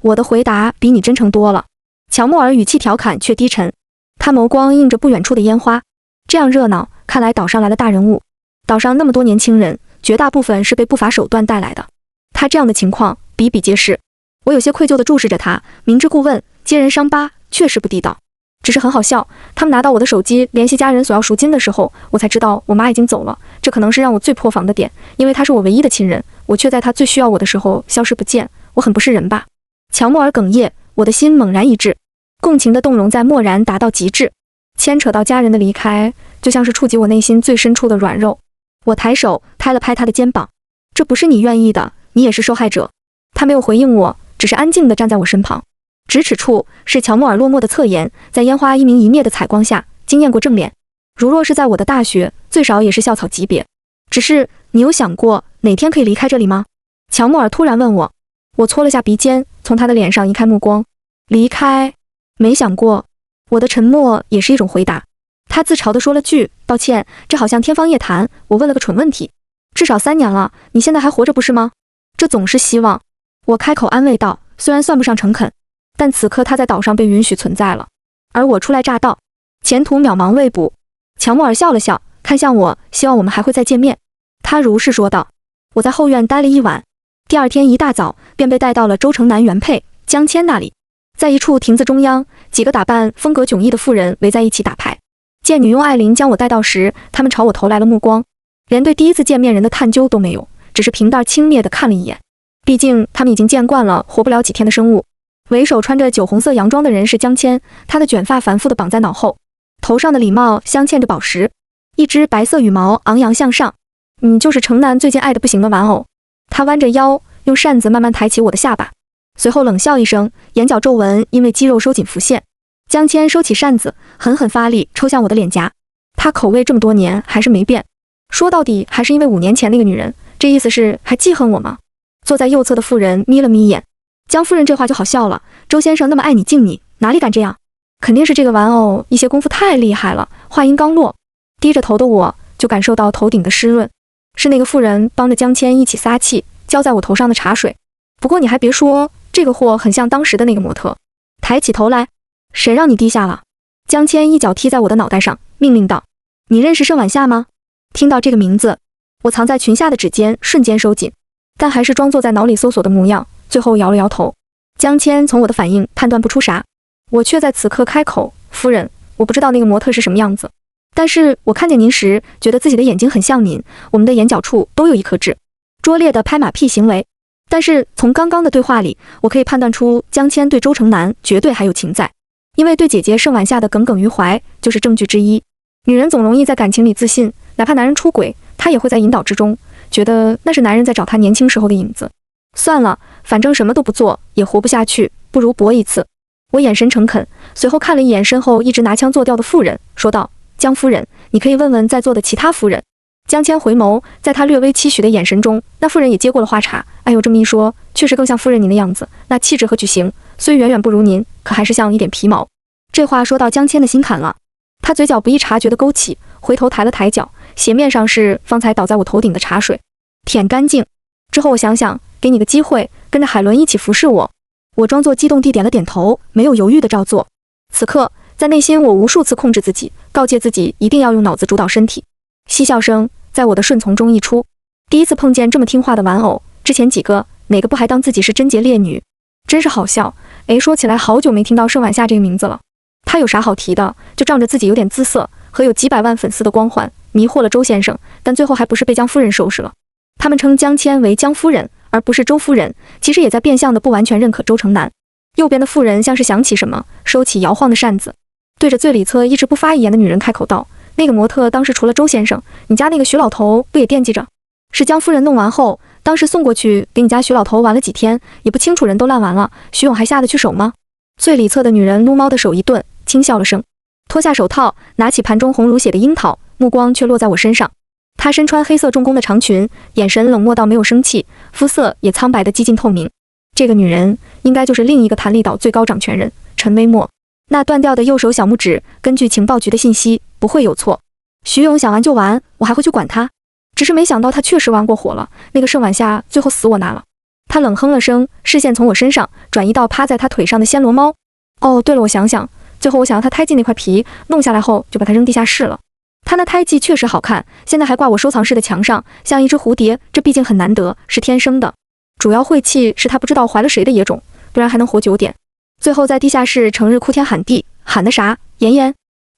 我的回答比你真诚多了。乔木尔语气调侃却低沉，他眸光映着不远处的烟花。这样热闹，看来岛上来了大人物。岛上那么多年轻人，绝大部分是被不法手段带来的。他这样的情况比比皆是。我有些愧疚地注视着他，明知故问，揭人伤疤，确实不地道。只是很好笑，他们拿到我的手机联系家人索要赎金的时候，我才知道我妈已经走了。这可能是让我最破防的点，因为她是我唯一的亲人，我却在她最需要我的时候消失不见，我很不是人吧？乔莫尔哽咽，我的心猛然一滞，共情的动容在蓦然达到极致，牵扯到家人的离开，就像是触及我内心最深处的软肉。我抬手拍了拍他的肩膀，这不是你愿意的，你也是受害者。他没有回应我，只是安静地站在我身旁。咫尺处是乔莫尔落寞的侧颜，在烟花一明一灭的采光下惊艳过正脸，如若是在我的大学，最少也是校草级别。只是你有想过哪天可以离开这里吗？乔莫尔突然问我。我搓了下鼻尖，从他的脸上移开目光。离开？没想过。我的沉默也是一种回答。他自嘲地说了句抱歉，这好像天方夜谭，我问了个蠢问题。至少3年了，你现在还活着不是吗？这总是希望。我开口安慰道，虽然算不上诚恳，但此刻他在岛上被允许存在了，而我初来乍到，前途渺茫未卜。乔莫尔笑了笑，看向我，希望我们还会再见面。他如是说道。我在后院待了一晚，第二天一大早便被带到了周城南原配江谦那里。在一处亭子中央，几个打扮风格迥异的妇人围在一起打牌。见女佣艾琳将我带到时，他们朝我投来了目光，连对第一次见面人的探究都没有，只是平淡轻蔑地看了一眼。毕竟他们已经见惯了活不了几天的生物。为首穿着酒红色洋装的人是江谦，他的卷发繁复地绑在脑后，头上的礼帽镶嵌着宝石，一只白色羽毛昂扬向上。你就是城南最近爱得不行的玩偶。他弯着腰，用扇子慢慢抬起我的下巴，随后冷笑一声，眼角皱纹因为肌肉收紧浮现。江谦收起扇子，狠狠发力抽向我的脸颊。他口味这么多年还是没变，说到底还是因为5年前那个女人，这意思是还记恨我吗？坐在右侧的妇人眯了眯眼。江夫人这话就好笑了，周先生那么爱你敬你，哪里敢这样？肯定是这个玩偶一些功夫太厉害了。话音刚落，低着头的我就感受到头顶的湿润，是那个妇人帮着江谦一起撒气，浇在我头上的茶水。不过你还别说，这个货很像当时的那个模特。抬起头来，谁让你低下了？江谦一脚踢在我的脑袋上，命令道：你认识盛晚夏吗？听到这个名字，我藏在裙下的指尖瞬间收紧，但还是装作在脑里搜索的模样，最后摇了摇头。江谦从我的反应判断不出啥，我却在此刻开口：夫人，我不知道那个模特是什么样子，但是我看见您时，觉得自己的眼睛很像您，我们的眼角处都有一颗痣。拙劣的拍马屁行为，但是从刚刚的对话里，我可以判断出江谦对周城南绝对还有情在，因为对姐姐盛晚夏的耿耿于怀就是证据之一。女人总容易在感情里自信，哪怕男人出轨，她也会在引导之中觉得那是男人在找她年轻时候的影子。算了，反正什么都不做也活不下去，不如搏一次。我眼神诚恳，随后看了一眼身后一直拿枪做调的妇人，说道：江夫人，你可以问问在座的其他夫人。江谦回眸，在他略微期许的眼神中，那妇人也接过了话茬。哎呦，这么一说，确实更像夫人您的样子，那气质和举行虽远远不如您，可还是像一点皮毛。这话说到江谦的心坎了，他嘴角不易察觉的勾起，回头抬了抬脚，鞋面上是方才倒在我头顶的茶水，舔干净。之后我想想，给你个机会，跟着海伦一起服侍我。我装作激动地点了点头，没有犹豫的照做。此刻在内心我无数次控制自己，告诫自己一定要用脑子主导身体。嬉笑声在我的顺从中溢出。第一次碰见这么听话的玩偶，之前几个哪个不还当自己是贞洁烈女？真是好笑。说起来好久没听到盛晚夏这个名字了。他有啥好提的？就仗着自己有点姿色和有几百万粉丝的光环，迷惑了周先生，但最后还不是被江夫人收拾了。他们称江谦为江夫人，而不是周夫人，其实也在变相的不完全认可周城南。右边的妇人像是想起什么，收起摇晃的扇子，对着最里侧一直不发一言的女人开口道：那个模特当时除了周先生，你家那个徐老头不也惦记着？是江夫人弄完后，当时送过去给你家徐老头玩了几天，也不清楚人都烂完了，徐勇还下得去手吗？最里侧的女人撸猫的手一顿，轻笑了声，脱下手套，拿起盘中红如血的樱桃，目光却落在我身上。她身穿黑色重工的长裙，眼神冷漠到没有生气，肤色也苍白的几近透明。这个女人应该就是另一个谭力岛最高掌权人陈微墨。那断掉的右手小拇指，根据情报局的信息不会有错。徐勇想玩就玩，我还会去管他？只是没想到他确实玩过火了，那个盛晚夏最后死我那了。他冷哼了声，视线从我身上转移到趴在他腿上的暹罗猫。哦，对了，我想想，最后我想要他胎记那块皮弄下来后就把它扔地下室了。他那胎记确实好看，现在还挂我收藏室的墙上，像一只蝴蝶，这毕竟很难得，是天生的。主要晦气是他不知道怀了谁的野种，不然还能活久点。最后在地下室成日哭天喊地，喊的啥？妍妍，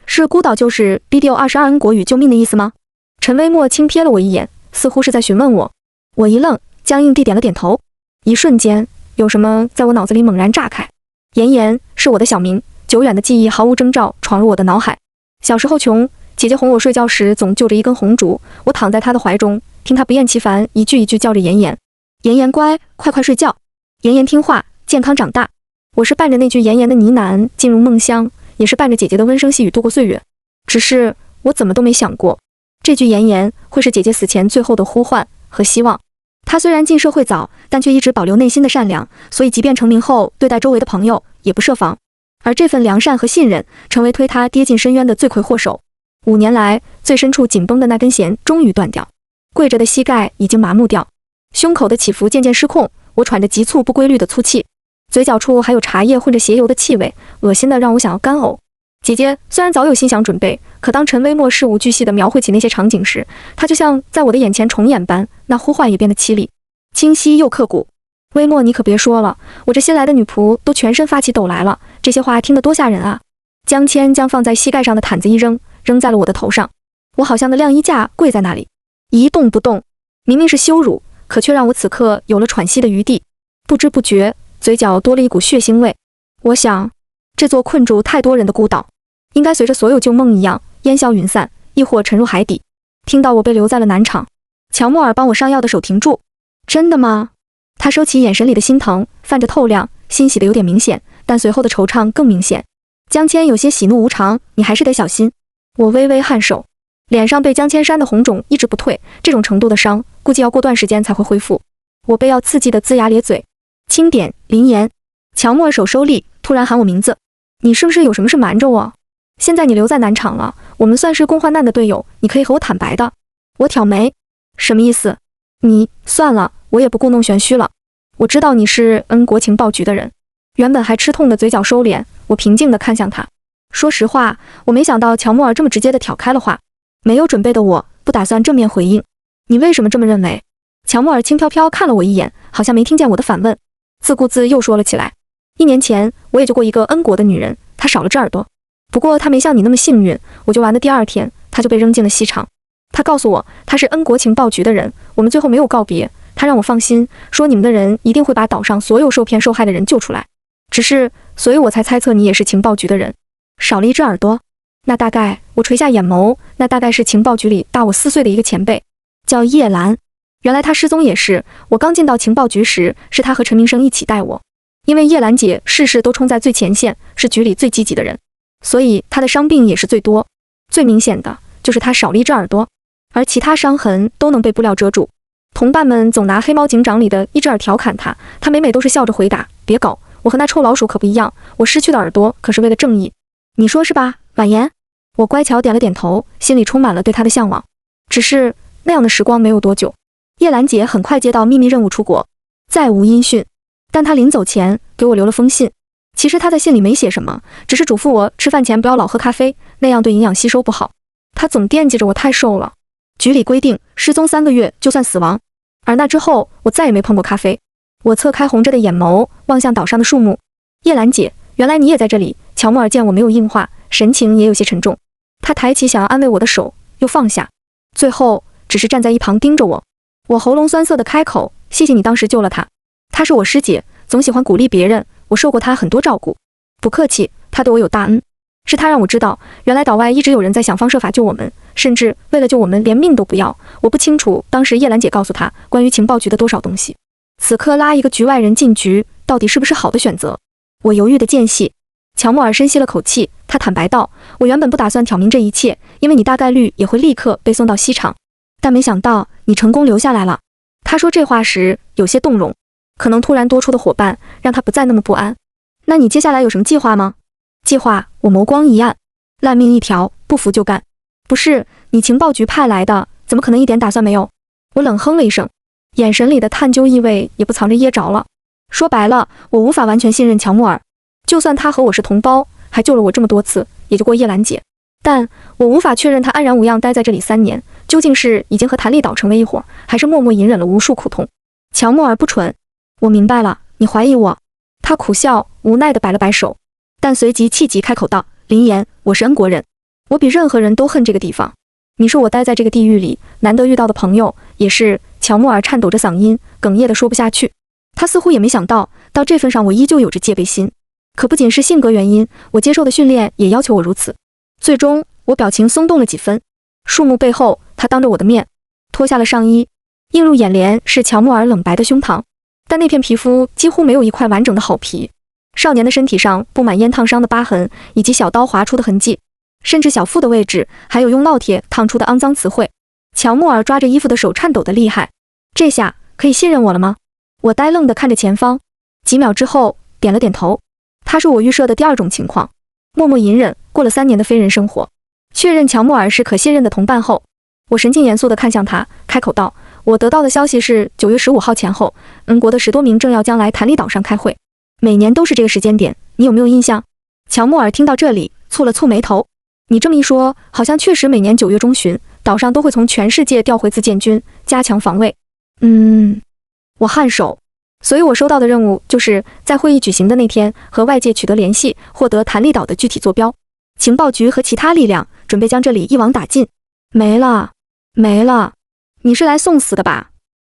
是孤岛就是 BDO 22N 国语救命的意思吗？陈微墨轻瞥了我一眼，似乎是在询问我。我一愣，僵硬地点了点头。一瞬间，有什么在我脑子里猛然炸开。妍妍是我的小名，久远的记忆毫无征兆闯入我的脑海。小时候穷，姐姐哄我睡觉时总就着一根红烛，我躺在她的怀中，听她不厌其烦一句一句叫着妍妍。妍妍乖，快快睡觉。妍妍听话，健康长大。我是伴着那句妍妍的呢喃进入梦乡，也是伴着姐姐的温声细语度过岁月。只是我怎么都没想过，这句妍妍会是姐姐死前最后的呼唤和希望。她虽然进社会早，但却一直保留内心的善良，所以即便成名后对待周围的朋友也不设防。而这份良善和信任，成为推她跌进深渊的罪魁祸首。5年来，最深处紧绷的那根弦终于断掉，跪着的膝盖已经麻木掉，胸口的起伏渐渐失控，我喘着急促不规律的粗气，嘴角处还有茶叶混着鞋油的气味，恶心的让我想要干呕。姐姐虽然早有心想准备，可当陈微墨事无巨细地描绘起那些场景时，她就像在我的眼前重演般，那呼唤也变得凄厉，清晰又刻骨。微墨，你可别说了，我这新来的女仆都全身发起抖来了，这些话听得多吓人啊！江谦将放在膝盖上的毯子一扔，扔在了我的头上，我好像的晾衣架跪在那里，一动不动。明明是羞辱，可却让我此刻有了喘息的余地。不知不觉，嘴角多了一股血腥味。我想，这座困住太多人的孤岛，应该随着所有旧梦一样烟消云散，亦或沉入海底。听到我被留在了南场，乔莫尔帮我上药的手停住。真的吗？他收起眼神里的心疼，泛着透亮，欣喜的有点明显，但随后的惆怅更明显。江谦有些喜怒无常，你还是得小心。我微微颔首，脸上被江谦扇的红肿一直不退，这种程度的伤，估计要过段时间才会恢复。我被药刺激的龇牙咧嘴。轻点，林言。乔莫尔手收力，突然喊我名字。你是不是有什么事瞒着我？现在你留在南场了，我们算是共患难的队友，你可以和我坦白的。我挑眉，什么意思？你，算了，我也不故弄玄虚了。我知道你是国情报局的人。原本还吃痛的嘴角收敛，我平静地看向他。说实话，我没想到乔莫尔这么直接地挑开了话。没有准备的我，不打算正面回应。你为什么这么认为？乔莫尔轻飘飘看了我一眼，好像没听见我的反问，自顾自又说了起来。1年前，我也救过一个恩国的女人，她少了只耳朵。不过她没像你那么幸运，我救完的第2天，她就被扔进了西厂。她告诉我，她是恩国情报局的人，我们最后没有告别。她让我放心，说你们的人一定会把岛上所有受骗受害的人救出来。只是，所以我才猜测你也是情报局的人。少了一只耳朵，那大概，我垂下眼眸，那大概是情报局里大我4岁的一个前辈，叫叶兰。原来她失踪也是，我刚进到情报局时，是她和陈明生一起带我。因为叶兰姐事事都冲在最前线，是局里最积极的人，所以她的伤病也是最多。最明显的就是她少了一只耳朵，而其他伤痕都能被布料遮住。同伴们总拿黑猫警长里的一只耳调侃她，她每每都是笑着回答，别搞，我和那臭老鼠可不一样，我失去的耳朵可是为了正义。你说是吧，婉言？我乖巧点了点头，心里充满了对她的向往。只是那样的时光没有多久，叶兰姐很快接到秘密任务出国，再无音讯。但她临走前给我留了封信，其实她在信里没写什么，只是嘱咐我吃饭前不要老喝咖啡，那样对营养吸收不好。她总惦记着我太瘦了。局里规定，失踪3个月就算死亡，而那之后我再也没碰过咖啡。我侧开红着的眼眸望向岛上的树木。叶兰姐，原来你也在这里。乔莫尔见我没有应话，神情也有些沉重。他抬起想要安慰我的手，又放下，最后只是站在一旁盯着我。我喉咙酸涩的开口，谢谢你当时救了她。她是我师姐，总喜欢鼓励别人，我受过她很多照顾。不客气，她对我有大恩。是她让我知道，原来岛外一直有人在想方设法救我们，甚至为了救我们连命都不要。我不清楚当时叶兰姐告诉她关于情报局的多少东西。此刻拉一个局外人进局，到底是不是好的选择？我犹豫的间隙，乔莫尔深吸了口气，他坦白道，我原本不打算挑明这一切，因为你大概率也会立刻被送到西厂，但没想到你成功留下来了。他说这话时有些动容，可能突然多出的伙伴让他不再那么不安。那你接下来有什么计划吗？计划，我眸光一暗，烂命一条，不服就干。不是，你情报局派来的，怎么可能一点打算没有？我冷哼了一声，眼神里的探究意味也不藏着噎着了。说白了，我无法完全信任乔莫尔，就算他和我是同胞，还救了我这么多次，也救过叶兰姐。但我无法确认他安然无恙待在这里3年，究竟是已经和谭力岛成为一伙，还是默默隐忍了无数苦痛。乔木尔不蠢，我明白了，你怀疑我。他苦笑，无奈地摆了摆手，但随即气急开口道：林岩，我是恩国人，我比任何人都恨这个地方。你是我待在这个地狱里难得遇到的朋友，也是……乔木尔颤抖着嗓音，哽咽地说不下去。他似乎也没想到这份上我依旧有着戒备心。可不仅是性格原因，我接受的训练也要求我如此。最终，我表情松动了几分。树木背后，他当着我的面脱下了上衣，映入眼帘是乔木尔冷白的胸膛，但那片皮肤几乎没有一块完整的好皮。少年的身体上布满烟烫伤的疤痕，以及小刀划出的痕迹，甚至小腹的位置还有用烙铁烫出的肮脏词汇。乔木尔抓着衣服的手颤抖得厉害。这下可以信任我了吗？我呆愣地看着前方，几秒之后点了点头。他是我预设的第2种情况，默默隐忍，过了3年的非人生活。确认乔木尔是可信任的同伴后，我神情严肃地看向他，开口道：我得到的消息是9月15号前后，恩国的10多名政要将来谭力岛上开会，每年都是这个时间点，你有没有印象？乔木尔听到这里，蹙了蹙眉头。你这么一说，好像确实每年9月中旬，岛上都会从全世界调回自建军，加强防卫。我颔首。所以我收到的任务就是在会议举行的那天和外界取得联系，获得谭力岛的具体坐标。情报局和其他力量准备将这里一网打尽。没了。你是来送死的吧？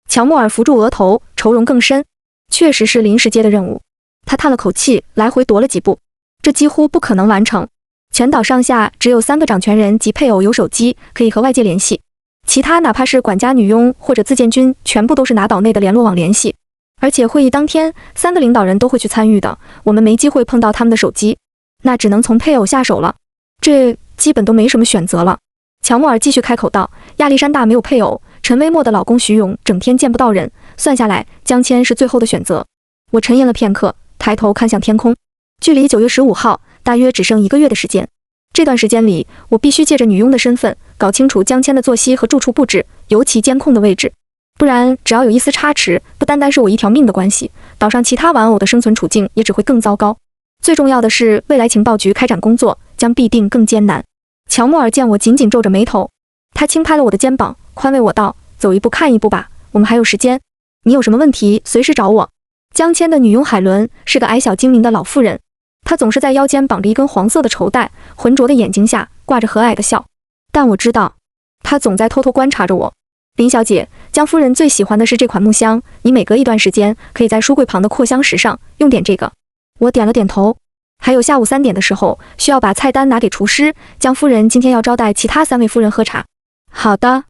乔木尔扶住额头，愁容更深。确实是临时接的任务。他叹了口气，来回踱了几步。这几乎不可能完成。全岛上下只有3个掌权人及配偶有手机可以和外界联系，其他哪怕是管家女佣或者自建军，全部都是拿岛内的联络网联系。而且会议当天3个领导人都会去参与的，我们没机会碰到他们的手机，那只能从配偶下手了。这基本都没什么选择了。乔木尔继续开口道：亚历山大没有配偶，陈微末的老公徐勇整天见不到人，算下来江谦是最后的选择。我沉吟了片刻，抬头看向天空，距离9月15号大约只剩1个月的时间。这段时间里，我必须借着女佣的身份搞清楚江谦的作息和住处布置，尤其监控的位置。不然只要有一丝差池，不单单是我一条命的关系，岛上其他玩偶的生存处境也只会更糟糕。最重要的是，未来情报局开展工作将必定更艰难。乔木尔见我紧紧皱着眉头，他轻拍了我的肩膀，宽慰我道：走一步看一步吧，我们还有时间，你有什么问题随时找我。江谦的女佣海伦是个矮小精明的老妇人，她总是在腰间绑着一根黄色的绸带，浑浊的眼睛下挂着和蔼的笑，但我知道她总在偷偷观察着我。林小姐，江夫人最喜欢的是这款木香，你每隔一段时间可以在书柜旁的扩香石上用点这个。我点了点头。还有下午3点的时候，需要把菜单拿给厨师，江夫人今天要招待其他3位夫人喝茶。好的。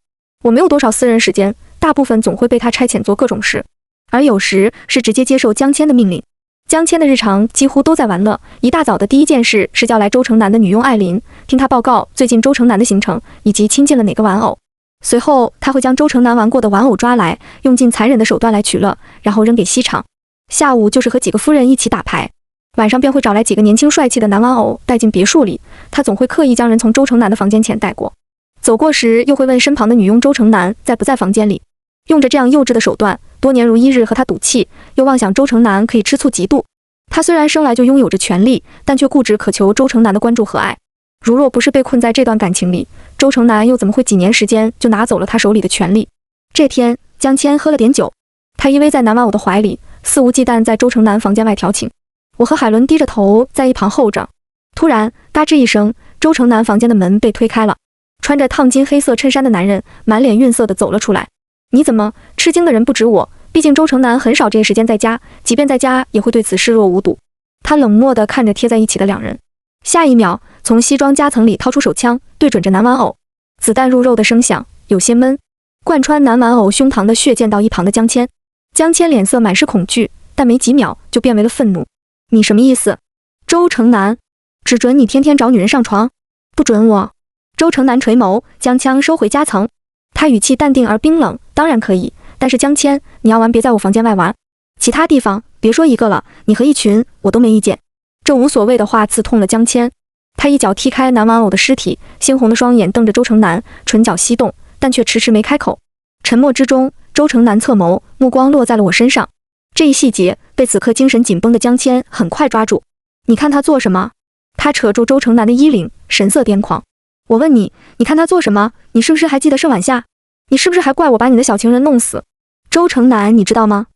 我没有多少私人时间，大部分总会被他差遣做各种事，而有时是直接接受江谦的命令。江谦的日常几乎都在玩乐，一大早的第一件事是叫来周城南的女佣艾琳，听他报告最近周城南的行程以及亲近了哪个玩偶。随后他会将周城南玩过的玩偶抓来，用尽残忍的手段来取乐，然后扔给西厂。下午就是和几个夫人一起打牌，晚上便会找来几个年轻帅气的男玩偶带进别墅里，他总会刻意将人从周城南的房间前带过，走过时又会问身旁的女佣周城南在不在房间里。用着这样幼稚的手段，多年如一日和他赌气，又妄想周城南可以吃醋嫉妒。他虽然生来就拥有着权力，但却固执渴求周城南的关注和爱。如若不是被困在这段感情里，周城南又怎么会几年时间就拿走了他手里的权力？这天，江谦喝了点酒，他依偎在男玩偶的怀里，肆无忌惮在周城南房间外调情。我和海伦低着头在一旁候着。突然，嘎吱一声，周城南房间的门被推开了，穿着烫金黑色衬衫的男人满脸愠色地走了出来。你怎么？吃惊的人不止我，毕竟周城南很少这个时间在家，即便在家也会对此视若无睹。他冷漠地看着贴在一起的两人，下一秒从西装夹层里掏出手枪，对准着男玩偶，子弹入肉的声响有些闷，贯穿男玩偶胸膛的血溅到一旁的江谦。江谦脸色满是恐惧，但没几秒就变为了愤怒。你什么意思？周城南，只准你天天找女人上床，不准我。周城南垂眸，将枪收回夹层，他语气淡定而冰冷，当然可以，但是江谦，你要玩别在我房间外玩，其他地方别说一个了，你和一群我都没意见。这无所谓的话刺痛了江谦，他一脚踢开男玩偶的尸体，猩红的双眼瞪着周城南，唇角翕动，但却迟迟没开口。沉默之中，周城南侧眸，目光落在了我身上。这一细节被此刻精神紧绷的江谦很快抓住。你看他做什么？他扯住周城南的衣领，神色癫狂。我问你，你看他做什么？你是不是还记得盛晚夏？你是不是还怪我把你的小情人弄死？周城南，你知道吗？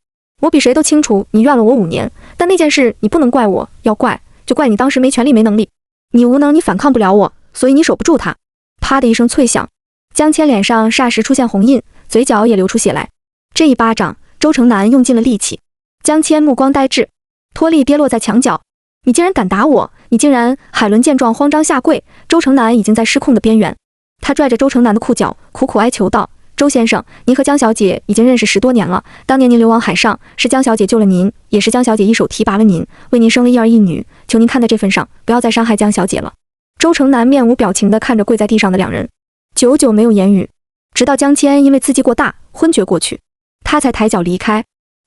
我比谁都清楚你怨了我5年，但那件事你不能怪我，要怪就怪你当时没权利没能力。你无能，你反抗不了我，所以你守不住他。啪的一声脆响，江谦脸上霎时出现红印，嘴角也流出血来。这一巴掌，周城南用尽了力气。江谦目光呆滞，托力跌落在墙角。你竟然敢打我！你竟然！海伦见状慌张下跪，周城南已经在失控的边缘。他拽着周城南的裤脚，苦苦哀求道：“周先生，您和江小姐已经认识10多年了。当年您流亡海上，是江小姐救了您，也是江小姐一手提拔了您，为您生了一儿一女。求您看在这份上，不要再伤害江小姐了。”周城南面无表情地看着跪在地上的2人，久久没有言语，直到江谦因为刺激过大昏厥过去，他才抬脚离开。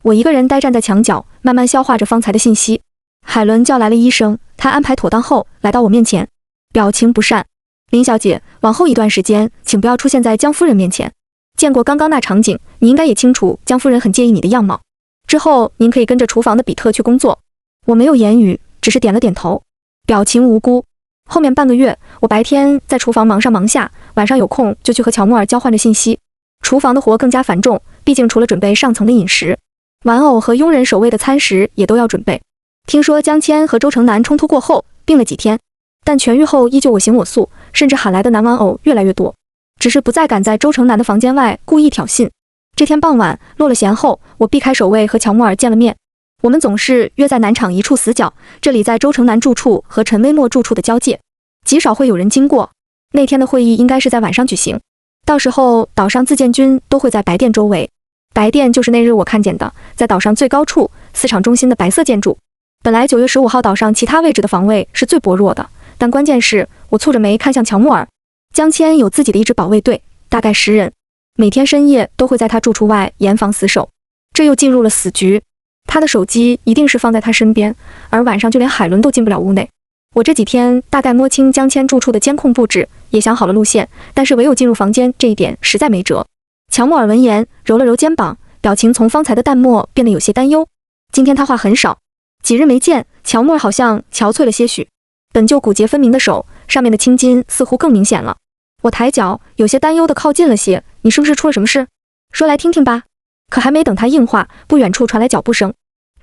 我一个人呆站在墙角，慢慢消化着方才的信息。海伦叫来了医生，他安排妥当后来到我面前，表情不善：“林小姐，往后一段时间，请不要出现在江夫人面前。见过刚刚那场景，你应该也清楚江夫人很介意你的样貌。之后您可以跟着厨房的比特去工作。”我没有言语，只是点了点头，表情无辜。后面半个月，我白天在厨房忙上忙下，晚上有空就去和乔木尔交换着信息。厨房的活更加繁重，毕竟除了准备上层的饮食，玩偶和佣人守卫的餐食也都要准备。听说江谦和周城南冲突过后病了几天，但痊愈后依旧我行我素，甚至喊来的男玩偶越来越多，只是不再敢在周城南的房间外故意挑衅。这天傍晚落了弦后，我避开守卫和乔木尔见了面。我们总是约在南场一处死角，这里在周城南住处和陈微墨住处的交界，极少会有人经过。那天的会议应该是在晚上举行，到时候岛上自建军都会在白殿周围。白殿就是那日我看见的，在岛上最高处4场中心的白色建筑。本来9月15号岛上其他位置的防卫是最薄弱的，但关键是我蹙着眉看向乔木尔。江谦有自己的一支保卫队，大概10人，每天深夜都会在他住处外严防死守。这又进入了死局。他的手机一定是放在他身边，而晚上就连海伦都进不了屋内。我这几天大概摸清江谦住处的监控布置，也想好了路线，但是唯有进入房间这一点实在没辙。乔木尔闻言揉了揉肩膀，表情从方才的淡漠变得有些担忧。今天他话很少，几日没见，乔木尔好像憔悴了些许，本就骨节分明的手上面的青筋似乎更明显了。我抬脚有些担忧地靠近了些：“你是不是出了什么事？说来听听吧。”可还没等他应话，不远处传来脚步声。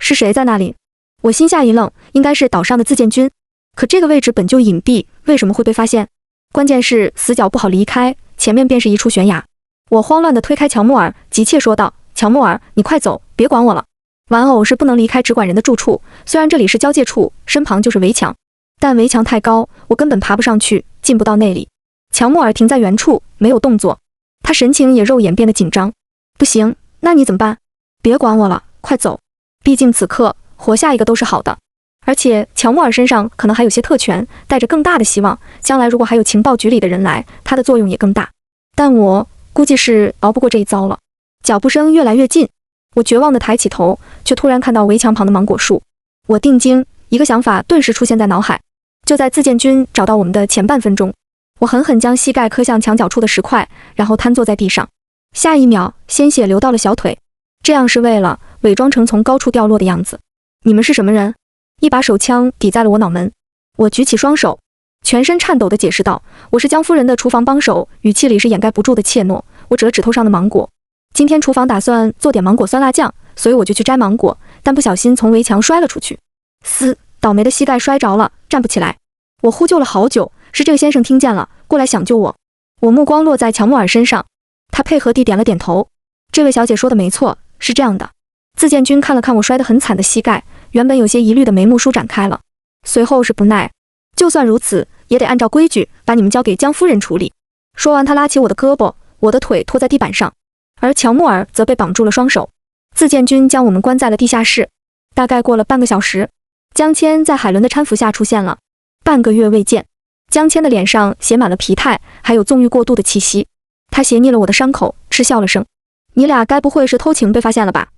是谁在那里？我心下一愣，应该是岛上的自建军。可这个位置本就隐蔽，为什么会被发现？关键是死角不好离开，前面便是一处悬崖。我慌乱地推开乔木尔，急切说道：“乔木尔，你快走，别管我了。玩偶是不能离开只管人的住处，虽然这里是交界处，身旁就是围墙，但围墙太高，我根本爬不上去，进不到那里。”乔木尔停在原处，没有动作，他神情也肉眼变得紧张。不行，那你怎么办？别管我了，快走。毕竟此刻活下一个都是好的，而且乔木尔身上可能还有些特权，带着更大的希望，将来如果还有情报局里的人来，他的作用也更大。但我估计是熬不过这一遭了。脚步声越来越近，我绝望地抬起头，却突然看到围墙旁的芒果树。我定睛，一个想法顿时出现在脑海。就在自建军找到我们的前半分钟，我狠狠将膝盖磕向墙角处的石块，然后瘫坐在地上。下一秒，鲜血流到了小腿。这样是为了伪装成从高处掉落的样子。你们是什么人？一把手枪抵在了我脑门。我举起双手，全身颤抖地解释道：“我是江夫人的厨房帮手。”语气里是掩盖不住的怯懦。我指了指头上的芒果。今天厨房打算做点芒果酸辣酱，所以我就去摘芒果，但不小心从围墙摔了出去。倒霉的膝盖摔着了，站不起来。我呼救了好久，是这个先生听见了，过来想救我。我目光落在乔木尔身上，他配合地点了点头。这位小姐说的没错，是这样的。自建军看了看我摔得很惨的膝盖，原本有些疑虑的眉目舒展开了，随后是不耐。就算如此，也得按照规矩把你们交给江夫人处理。说完，他拉起我的胳膊，我的腿拖在地板上，而乔木尔则被绑住了双手。自建军将我们关在了地下室。大概过了半个小时，江谦在海伦的搀扶下出现了。半个月未见，江谦的脸上写满了疲态，还有纵欲过度的气息。他斜睨了我的伤口，嗤笑了声：“你俩该不会是偷情被发现了吧？”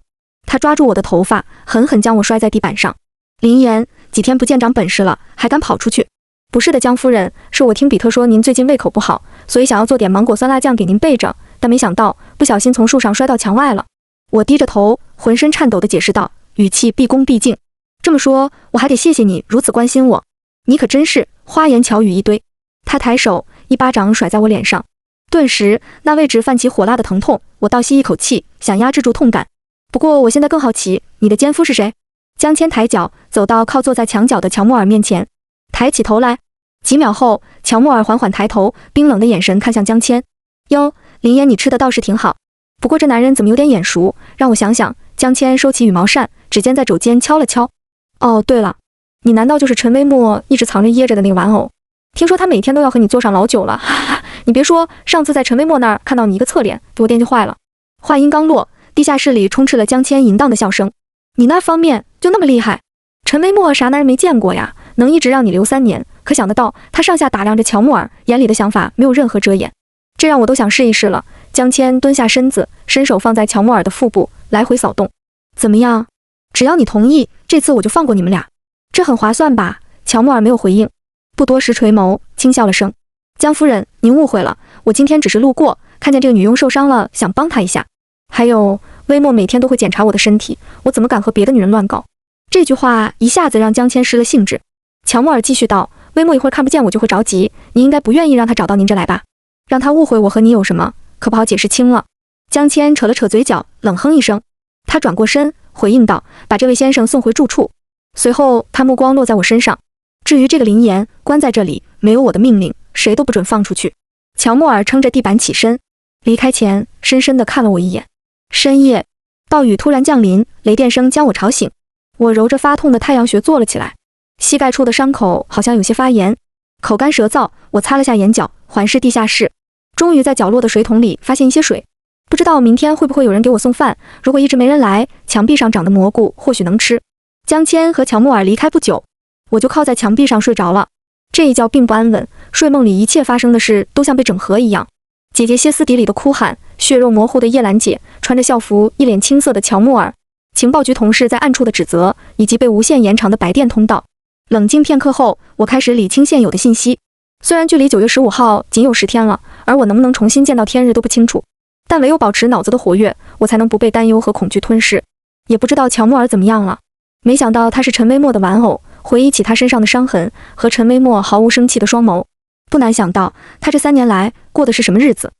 他抓住我的头发，狠狠将我摔在地板上。林言，几天不见长本事了，还敢跑出去？不是的，江夫人，是我听比特说您最近胃口不好，所以想要做点芒果酸辣酱给您备着，但没想到不小心从树上摔到墙外了。我低着头，浑身颤抖地解释道，语气毕恭毕敬。这么说，我还得谢谢你如此关心我，你可真是花言巧语一堆。他抬手一巴掌甩在我脸上，顿时那位置泛起火辣的疼痛，我倒吸一口气，想压制住痛感。不过我现在更好奇，你的奸夫是谁？江谦抬脚走到靠坐在墙角的乔木尔面前，抬起头来。几秒后，乔木尔缓缓抬头，冰冷的眼神看向江谦。哟，林言，你吃的倒是挺好。不过这男人怎么有点眼熟，让我想想。江谦收起羽毛扇，指尖在肘间敲了敲。哦，对了，你难道就是陈微墨一直藏着掖着的那个玩偶？听说他每天都要和你坐上老酒了。哈哈，你别说，上次在陈微墨那儿看到你一个侧脸，给我惦记坏了。话音刚落，地下室里充斥了江谦淫荡的笑声。你那方面就那么厉害？陈微墨啥男人没见过呀，能一直让你留3年，可想得到他上下打量着乔木尔，眼里的想法没有任何遮掩，这让我都想试一试了。江谦蹲下身子，伸手放在乔木尔的腹部，来回扫动。怎么样？只要你同意，这次我就放过你们俩，这很划算吧？乔木尔没有回应，不多时垂眸，轻笑了声。江夫人，您误会了，我今天只是路过，看见这个女佣受伤了，想帮她一下。还有，微墨每天都会检查我的身体，我怎么敢和别的女人乱搞？这句话一下子让江谦失了兴致。乔木尔继续道，微墨一会儿看不见我就会着急，你应该不愿意让他找到您这来吧？让他误会我和你有什么，可不好解释清了。江谦扯了扯嘴角，冷哼一声。他转过身回应道，把这位先生送回住处。随后他目光落在我身上，至于这个林言，关在这里，没有我的命令，谁都不准放出去。乔木尔撑着地板起身，离开前深深地看了我一眼。深夜，暴雨突然降临，雷电声将我吵醒。我揉着发痛的太阳穴坐了起来，膝盖处的伤口好像有些发炎，口干舌燥。我擦了下眼角，环视地下室，终于在角落的水桶里发现一些水。不知道明天会不会有人给我送饭，如果一直没人来，墙壁上长的蘑菇或许能吃。江谦和乔木尔离开不久，我就靠在墙壁上睡着了。这一觉并不安稳，睡梦里一切发生的事都像被整合一样。姐姐歇斯底里的哭喊，血肉模糊的叶兰姐，穿着校服一脸青涩的乔木尔，情报局同事在暗处的指责，以及被无限延长的白电通道。冷静片刻后，我开始理清现有的信息。虽然距离9月15号仅有10天了，而我能不能重新见到天日都不清楚，但唯有保持脑子的活跃，我才能不被担忧和恐惧吞噬。也不知道乔木尔怎么样了，没想到他是陈微墨的玩偶，回忆起他身上的伤痕和陈微墨毫无生气的双眸，不难想到他这3年来过的是什么日子。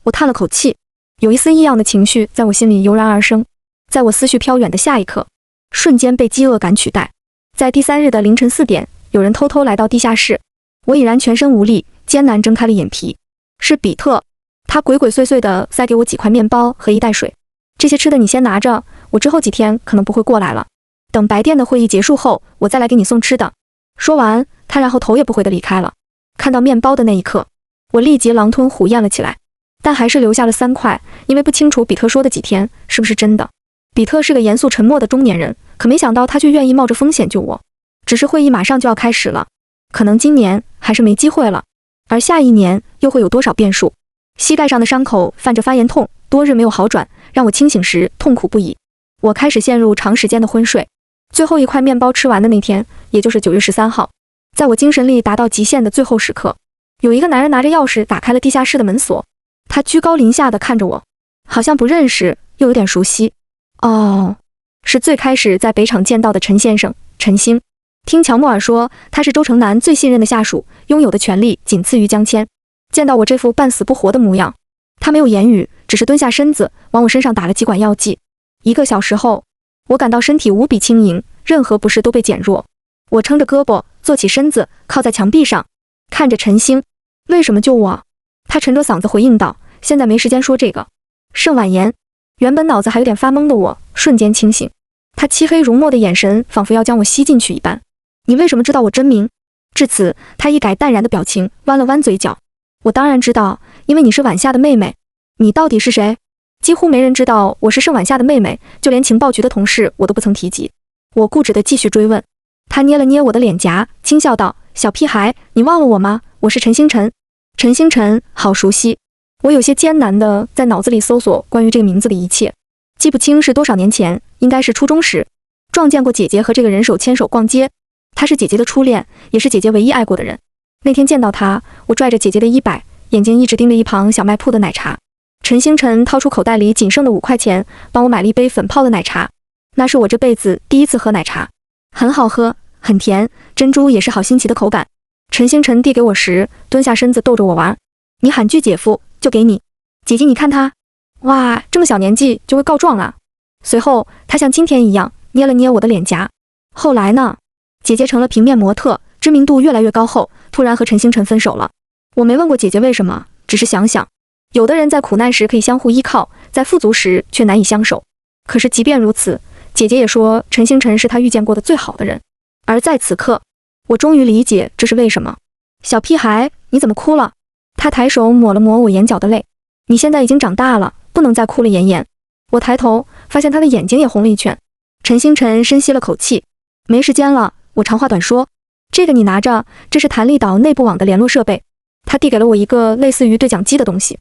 我叹了口气，有一丝异样的情绪在我心里油然而生。在我思绪飘远的下一刻，瞬间被饥饿感取代。在第3日的凌晨4点，有人偷偷来到地下室，我已然全身无力，艰难睁开了眼皮。是比特，他鬼鬼祟祟地塞给我几块面包和一袋水，这些吃的你先拿着，我之后几天可能不会过来了。等白电的会议结束后，我再来给你送吃的。说完，他然后头也不回地离开了。看到面包的那一刻，我立即狼吞虎咽了起来，但还是留下了3块，因为不清楚比特说的几天是不是真的。比特是个严肃沉默的中年人，可没想到他却愿意冒着风险救我。只是会议马上就要开始了，可能今年还是没机会了，而下一年又会有多少变数？膝盖上的伤口泛着发炎痛，多日没有好转，让我清醒时痛苦不已。我开始陷入长时间的昏睡。最后一块面包吃完的那天，也就是9月13号，在我精神力达到极限的最后时刻，有一个男人拿着钥匙打开了地下室的门锁。他居高临下地看着我，好像不认识，又有点熟悉。哦，是最开始在北厂见到的陈先生，陈星。听乔木尔说，他是周成南最信任的下属，拥有的权力仅次于江谦。见到我这副半死不活的模样，他没有言语，只是蹲下身子往我身上打了几管药剂。1个小时后，我感到身体无比轻盈，任何不适都被减弱。我撑着胳膊坐起身子，靠在墙壁上，看着陈星。为什么救我？他沉着嗓子回应道，现在没时间说这个。盛婉言。原本脑子还有点发懵的我瞬间清醒，他漆黑如墨的眼神仿佛要将我吸进去一般。你为什么知道我真名？至此他一改淡然的表情，弯了弯嘴角。我当然知道，因为你是晚夏的妹妹。你到底是谁？几乎没人知道我是盛晚夏的妹妹，就连情报局的同事我都不曾提及。我固执地继续追问。他捏了捏我的脸颊，轻笑道，小屁孩，你忘了我吗？我是陈星辰。陈星辰，好熟悉。我有些艰难地在脑子里搜索关于这个名字的一切，记不清是多少年前，应该是初中时，撞见过姐姐和这个人手牵手逛街。他是姐姐的初恋，也是姐姐唯一爱过的人。那天见到他，我拽着姐姐的衣摆，眼睛一直盯着一旁小卖铺的奶茶。陈星辰掏出口袋里仅剩的5块钱，帮我买了一杯粉泡的奶茶。那是我这辈子第一次喝奶茶，很好喝，很甜，珍珠也是好新奇的口感。陈星辰递给我时，蹲下身子逗着我玩。你喊句姐夫，就给你。姐姐你看他，哇，这么小年纪就会告状了。随后他像今天一样捏了捏我的脸颊。后来呢？姐姐成了平面模特，知名度越来越高后，突然和陈星辰分手了。我没问过姐姐为什么，只是想想，有的人在苦难时可以相互依靠，在富足时却难以相守。可是即便如此，姐姐也说陈星辰是她遇见过的最好的人。而在此刻，我终于理解这是为什么。小屁孩，你怎么哭了？他抬手抹了抹我眼角的泪。你现在已经长大了，不能再哭了，妍妍。我抬头发现他的眼睛也红了一圈。陈星辰深吸了口气，没时间了，我长话短说。这个你拿着，这是弹力岛内部网的联络设备。他递给了我一个类似于对讲机的东西。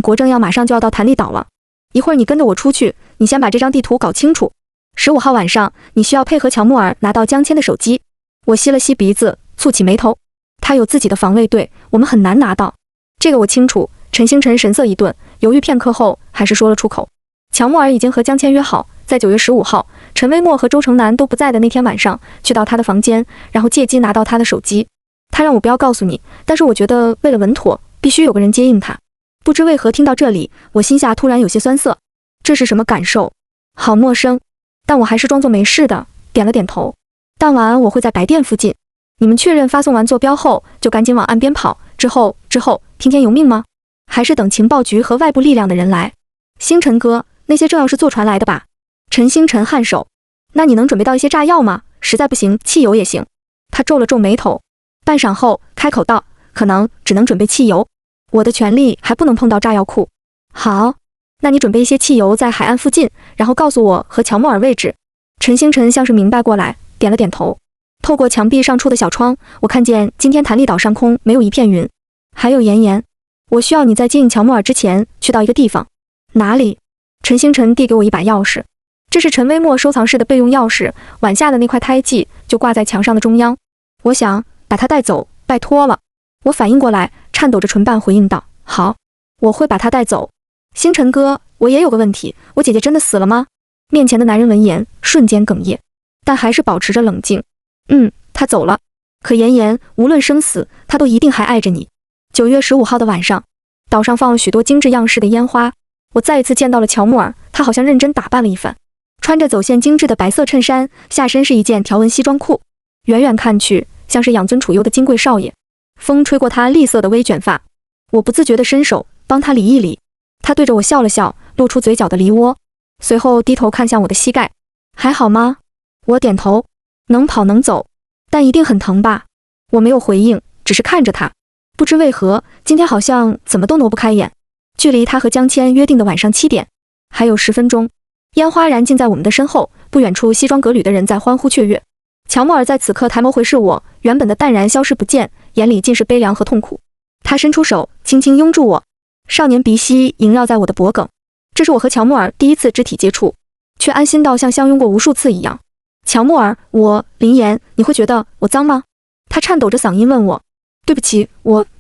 国政要马上就要到弹力岛了，一会儿你跟着我出去，你先把这张地图搞清楚。15号晚上，你需要配合乔木尔拿到江谦的手机。我吸了吸鼻子，蹙起眉头。他有自己的防卫队，我们很难拿到。这个我清楚。陈星辰神色一顿，犹豫片刻后，还是说了出口。乔木尔已经和江谦约好，在9月15号，陈微墨和周成南都不在的那天晚上，去到他的房间，然后借机拿到他的手机。他让我不要告诉你，但是我觉得为了稳妥，必须有个人接应他。不知为何听到这里，我心下突然有些酸涩。这是什么感受？好陌生。但我还是装作没事的，点了点头。当晚我会在白店附近，你们确认发送完坐标后，就赶紧往岸边跑。之后听天由命吗？还是等情报局和外部力量的人来？星辰哥，那些政要是坐船来的吧？陈星辰颔首。那你能准备到一些炸药吗？实在不行，汽油也行。他皱了皱眉头，半晌后开口道：可能只能准备汽油，我的权力还不能碰到炸药库。好，那你准备一些汽油在海岸附近，然后告诉我和乔木尔位置。陈星辰像是明白过来，点了点头。透过墙壁上出的小窗，我看见今天弹力岛上空没有一片云。还有妍妍，我需要你在接应乔木尔之前去到一个地方。哪里？陈星辰递给我一把钥匙，这是陈微墨收藏室的备用钥匙，碗下的那块胎记就挂在墙上的中央。我想把它带走，拜托了。我反应过来，颤抖着唇瓣回应道：好，我会把它带走。星辰哥，我也有个问题，我姐姐真的死了吗？面前的男人闻言瞬间哽咽，但还是保持着冷静。她走了。可妍妍，无论生死，她都一定还爱着你。9月15号的晚上，岛上放了许多精致样式的烟花。我再一次见到了乔木尔，他好像认真打扮了一番，穿着走线精致的白色衬衫，下身是一件条纹西装裤，远远看去像是养尊处优的金贵少爷。风吹过他栗色的微卷发，我不自觉地伸手帮他理一理。他对着我笑了笑，露出嘴角的梨窝，随后低头看向我的膝盖。还好吗？我点头。能跑能走，但一定很疼吧？我没有回应，只是看着他。不知为何，今天好像怎么都挪不开眼。距离他和江谦约定的晚上7点还有10分钟，烟花燃尽在我们的身后，不远处西装革履的人在欢呼雀跃。乔木尔在此刻抬眸回视我，原本的淡然消失不见，眼里尽是悲凉和痛苦。他伸出手，轻轻拥住我，少年鼻息萦绕在我的脖颈。这是我和乔木尔第一次肢体接触，却安心到像相拥过无数次一样。乔木尔，林妍，你会觉得我脏吗？他颤抖着嗓音问我。对不起，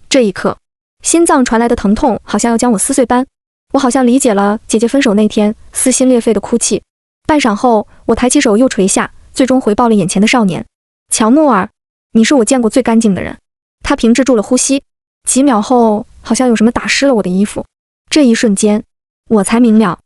这一刻，心脏传来的疼痛好像要将我撕碎般。我好像理解了姐姐分手那天撕心裂肺的哭泣。半晌后，我抬起手又垂下，最终回报了眼前的少年。乔木尔，你是我见过最干净的人。他平滞住了呼吸，几秒后，好像有什么打湿了我的衣服。这一瞬间，我才明了，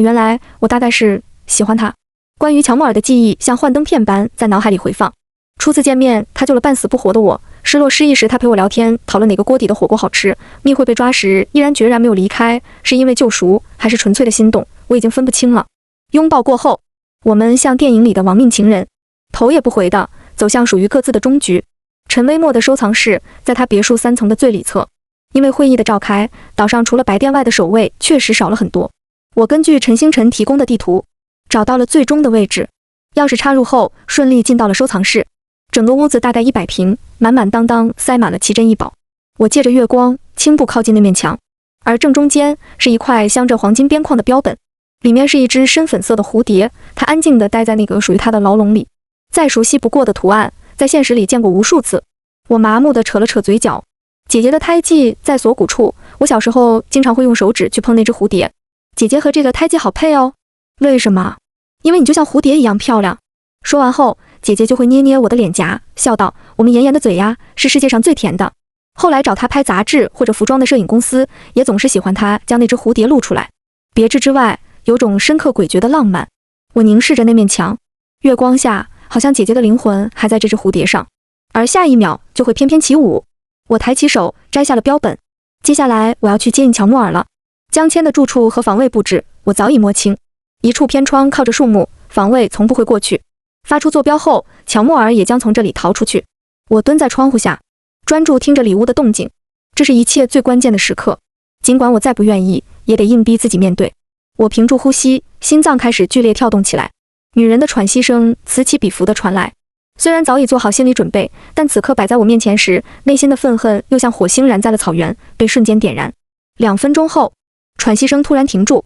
原来我大概是喜欢他。关于乔木尔的记忆像幻灯片般在脑海里回放。初次见面，他救了半死不活的我。失落失意时，他陪我聊天，讨论哪个锅底的火锅好吃。密会被抓时，毅然决然没有离开，是因为救赎，还是纯粹的心动？我已经分不清了。拥抱过后，我们像电影里的亡命情人，头也不回的走向属于各自的终局。陈微墨的收藏室在他别墅3层的最里侧，因为会议的召开，岛上除了白店外的守卫确实少了很多。我根据陈星辰提供的地图，找到了最终的位置。钥匙插入后，顺利进到了收藏室。整个屋子大概100平，满满当当塞满了奇珍异宝。我借着月光轻步靠近那面墙，而正中间是一块镶着黄金边框的标本，里面是一只深粉色的蝴蝶，它安静地待在那个属于它的牢笼里。再熟悉不过的图案，在现实里见过无数次。我麻木地扯了扯嘴角。姐姐的胎记在锁骨处，我小时候经常会用手指去碰那只蝴蝶。姐姐和这个胎记好配哦。为什么？因为你就像蝴蝶一样漂亮。说完后，姐姐就会捏捏我的脸颊，笑道：“我们妍妍的嘴呀，是世界上最甜的。后来找她拍杂志或者服装的摄影公司，也总是喜欢她将那只蝴蝶露出来。别致之外，有种深刻诡谲的浪漫。”我凝视着那面墙，月光下，好像姐姐的灵魂还在这只蝴蝶上，而下一秒就会翩翩起舞。我抬起手，摘下了标本。接下来我要去接应乔木尔了。江谦的住处和防卫布置，我早已摸清。一处偏窗靠着树木，防卫从不会过去。发出坐标后，乔木尔也将从这里逃出去。我蹲在窗户下，专注听着里屋的动静。这是一切最关键的时刻，尽管我再不愿意，也得硬逼自己面对。我屏住呼吸，心脏开始剧烈跳动起来。女人的喘息声此起彼伏地传来。虽然早已做好心理准备，但此刻摆在我面前时，内心的愤恨又像火星燃在了草原，被瞬间点燃。2分钟后，喘息声突然停住，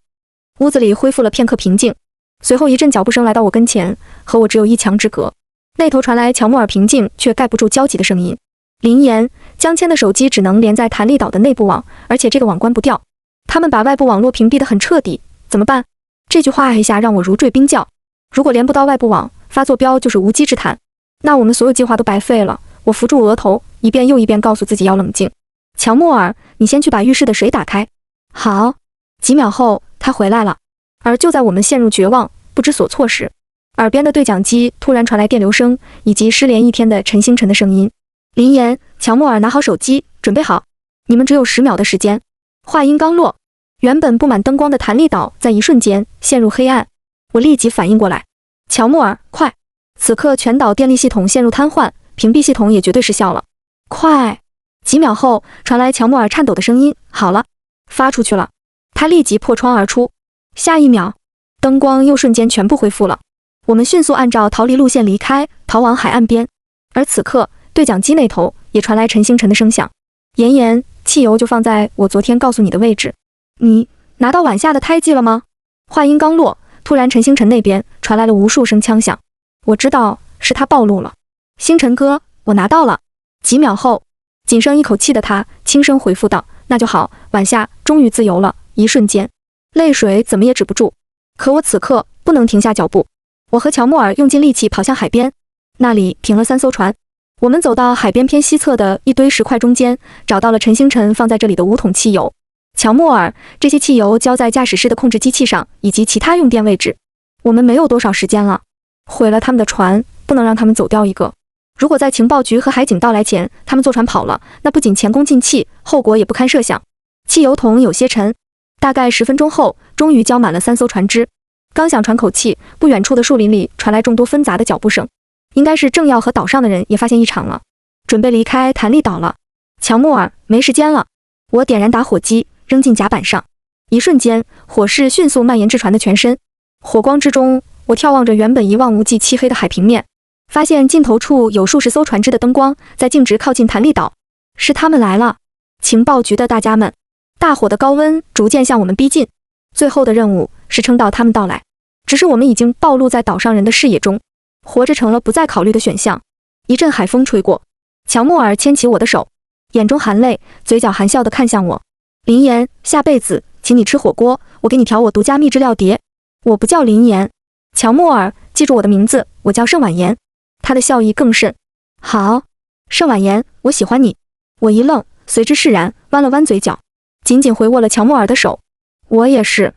屋子里恢复了片刻平静。随后一阵脚步声来到我跟前，和我只有1墙之隔。那头传来乔木尔平静却盖不住焦急的声音：“林妍，江谦的手机只能连在弹力岛的内部网，而且这个网关不掉。他们把外部网络屏蔽得很彻底，怎么办？”这句话一下让我如坠冰窖。如果连不到外部网，发坐标就是无稽之谈，那我们所有计划都白费了。我扶住额头，一遍又一遍告诉自己要冷静。乔木尔，你先去把浴室的水打开。好。几秒后，他回来了。而就在我们陷入绝望、不知所措时，耳边的对讲机突然传来电流声，以及失联1天的陈星辰的声音：“林妍，乔木尔拿好手机，准备好，你们只有10秒的时间。”话音刚落，原本布满灯光的弹力岛在一瞬间陷入黑暗。我立即反应过来，乔木尔，快！此刻全岛电力系统陷入瘫痪，屏蔽系统也绝对失效了。快！几秒后传来乔木尔颤抖的声音：“好了，发出去了。”他立即破窗而出。下一秒，灯光又瞬间全部恢复了。我们迅速按照逃离路线离开，逃往海岸边。而此刻，对讲机那头也传来陈星辰的声响：“妍妍，汽油就放在我昨天告诉你的位置。你拿到晚夏的胎记了吗？”话音刚落，突然陈星辰那边传来了无数声枪响。我知道是他暴露了。星辰哥，我拿到了。几秒后，仅剩一口气的他轻声回复道：“那就好，晚夏终于自由了。”一瞬间，泪水怎么也止不住。可我此刻不能停下脚步。我和乔木尔用尽力气跑向海边，那里停了3艘船。我们走到海边偏西侧的一堆石块中间，找到了陈星辰放在这里的5桶汽油。乔木尔，这些汽油浇在驾驶室的控制机器上以及其他用电位置。我们没有多少时间了，毁了他们的船，不能让他们走掉一个。如果在情报局和海警到来前，他们坐船跑了，那不仅前功尽弃，后果也不堪设想。汽油桶有些沉，大概10分钟后，终于浇满了3艘船只。刚想喘口气，不远处的树林里传来众多纷杂的脚步声，应该是正要和岛上的人也发现异常了，准备离开弹力岛了。乔木尔，没时间了。我点燃打火机，扔进甲板上。一瞬间，火势迅速蔓延至船的全身。火光之中，我眺望着原本一望无际漆黑的海平面，发现尽头处有数十艘船只的灯光在径直靠近弹力岛。是他们来了，情报局的大家们。大火的高温逐渐向我们逼近，最后的任务是撑到他们到来。只是我们已经暴露在岛上人的视野中，活着成了不再考虑的选项。一阵海风吹过，乔木尔牵起我的手，眼中含泪，嘴角含笑地看向我：“林妍，下辈子请你吃火锅，我给你调我独家秘制料碟。”我不叫林妍，乔木尔，记住我的名字，我叫盛婉妍。他的笑意更甚。好，盛婉妍，我喜欢你。我一愣，随之释然，弯了弯嘴角，紧紧回握了乔木尔的手。我也是。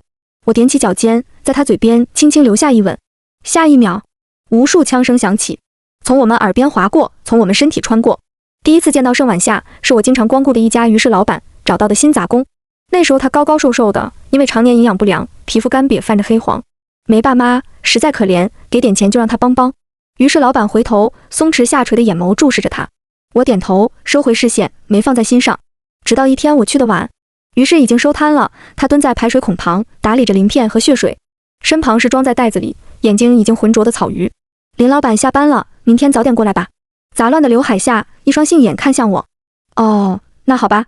我踮起脚尖，在他嘴边轻轻留下一吻。下一秒，无数枪声响起，从我们耳边划过，从我们身体穿过。第一次见到盛晚夏，是我经常光顾的一家鱼市老板找到的新杂工。那时候他高高瘦瘦的，因为常年营养不良，皮肤干瘪泛着黑黄，没爸妈，实在可怜，给点钱就让他帮帮。于是老板回头，松弛下垂的眼眸注视着他。我点头，收回视线，没放在心上。直到一天我去的晚，于是已经收摊了。他蹲在排水孔旁，打理着鳞片和血水，身旁是装在袋子里，眼睛已经浑浊的草鱼。林老板下班了，明天早点过来吧。杂乱的刘海下，一双杏眼看向我。哦，那好吧。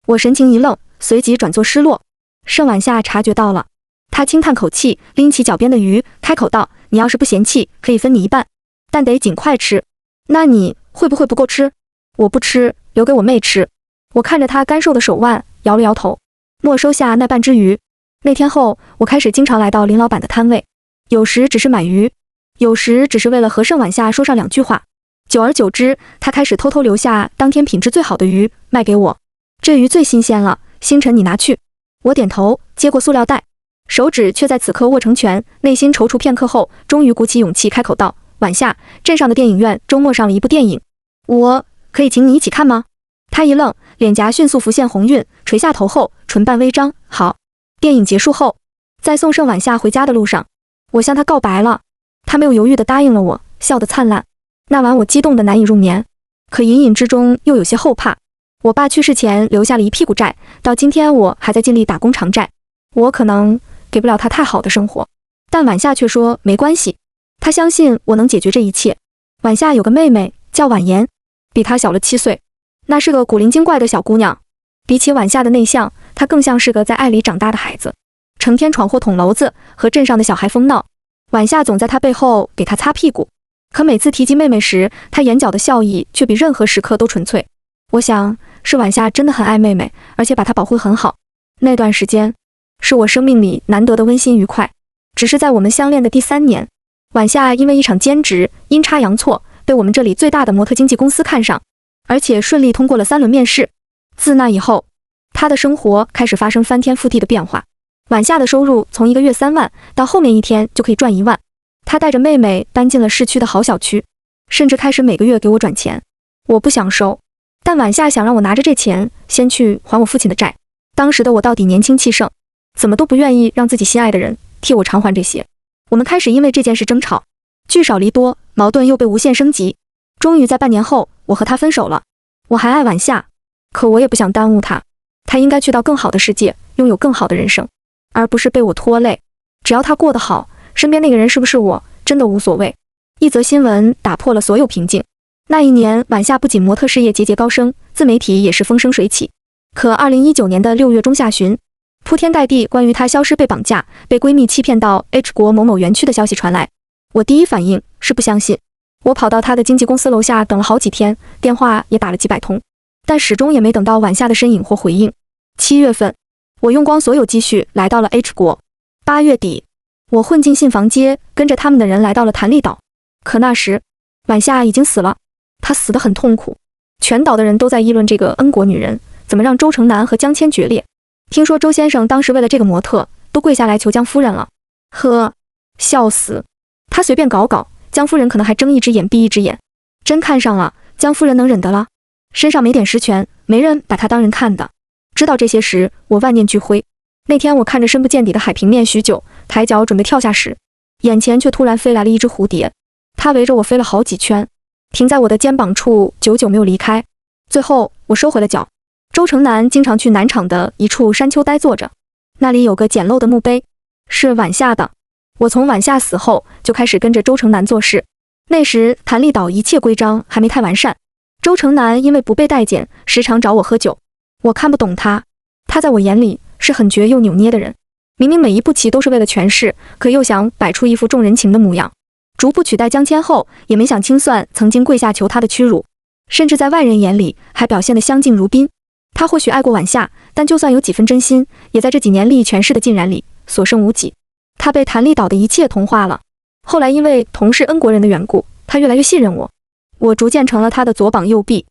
我神情一愣，随即转作失落。盛晚夏察觉到了，他轻叹口气，拎起脚边的鱼，开口道：“你要是不嫌弃，可以分你一半，但得尽快吃。那你会不会不够吃？”我不吃，留给我妹吃。我看着他干瘦的手腕，摇了摇头，没收下那半只鱼。那天后，我开始经常来到林老板的摊位，有时只是买鱼，有时只是为了和盛晚夏说上2句话。久而久之，他开始偷偷留下当天品质最好的鱼卖给我。这鱼最新鲜了，星辰你拿去。我点头，接过塑料袋，手指却在此刻握成拳，内心踌躇片刻后，终于鼓起勇气开口道：晚下，镇上的电影院周末上了一部电影，我可以请你一起看吗？他一愣，脸颊迅速浮现红晕，垂下头后，唇瓣微张，好。电影结束后，在送盛晚下回家的路上，我向他告白了，他没有犹豫地答应了我，笑得灿烂。那晚我激动得难以入眠，可隐隐之中又有些后怕。我爸去世前留下了一屁股债，到今天我还在尽力打工偿债。我可能给不了他太好的生活，但晚夏却说没关系，他相信我能解决这一切。晚夏有个妹妹叫婉言，比她小了7岁，那是个古灵精怪的小姑娘。比起晚夏的内向，她更像是个在爱里长大的孩子，成天闯祸捅娄子，和镇上的小孩疯闹。晚夏总在她背后给她擦屁股，可每次提及妹妹时，她眼角的笑意却比任何时刻都纯粹。我想是晚夏真的很爱妹妹，而且把她保护很好。那段时间是我生命里难得的温馨愉快。只是在我们相恋的第3年，晚夏因为一场兼职阴差阳错被我们这里最大的模特经纪公司看上，而且顺利通过了3轮面试。自那以后，她的生活开始发生翻天覆地的变化。晚夏的收入从1个月3万到后面1天就可以赚1万。她带着妹妹搬进了市区的好小区，甚至开始每个月给我转钱。我不想收，但晚夏想让我拿着这钱先去还我父亲的债。当时的我到底年轻气盛，怎么都不愿意让自己心爱的人替我偿还这些。我们开始因为这件事争吵，聚少离多，矛盾又被无限升级。终于在半年后，我和他分手了。我还爱晚夏，可我也不想耽误他。他应该去到更好的世界，拥有更好的人生，而不是被我拖累。只要他过得好，身边那个人是不是我，真的无所谓。一则新闻打破了所有平静。那一年，晚夏不仅模特事业节节高升，自媒体也是风生水起。可2019年的6月中下旬，铺天盖地关于她消失、被绑架、被闺蜜欺骗到 H 国某某园区的消息传来。我第一反应是不相信。我跑到她的经纪公司楼下等了好几天，电话也打了几百通，但始终也没等到晚夏的身影或回应。7月份，我用光所有积蓄来到了 H 国。8月底，我混进信房街，跟着他们的人来到了弹力岛。可那时，晚夏已经死了。她死得很痛苦，全岛的人都在议论这个恩国女人怎么让周成南和江千决裂。听说周先生当时为了这个模特都跪下来求江夫人了。呵，笑死！他随便搞搞，江夫人可能还睁一只眼闭一只眼。真看上了，江夫人能忍得了？身上没点实权，没人把她当人看的。知道这些时，我万念俱灰。那天我看着深不见底的海平面许久，抬脚准备跳下时，眼前却突然飞来了一只蝴蝶。它围着我飞了好几圈，停在我的肩膀处，久久没有离开。最后我收回了脚。周成南经常去南场的一处山丘呆坐着，那里有个简陋的墓碑，是晚夏的。我从晚夏死后就开始跟着周成南做事。那时弹力岛一切规章还没太完善，周成南因为不被待见，时常找我喝酒。我看不懂他，他在我眼里是很绝又扭捏的人。明明每一步棋都是为了权势，可又想摆出一副重人情的模样。逐步取代江千后，也没想清算曾经跪下求他的屈辱，甚至在外人眼里还表现得相敬如宾。他或许爱过晚夏，但就算有几分真心，也在这几年利益权势的浸染里所剩无几。他被弹力岛的一切同化了。后来因为同是恩国人的缘故，他越来越信任我，我逐渐成了他的左膀右臂。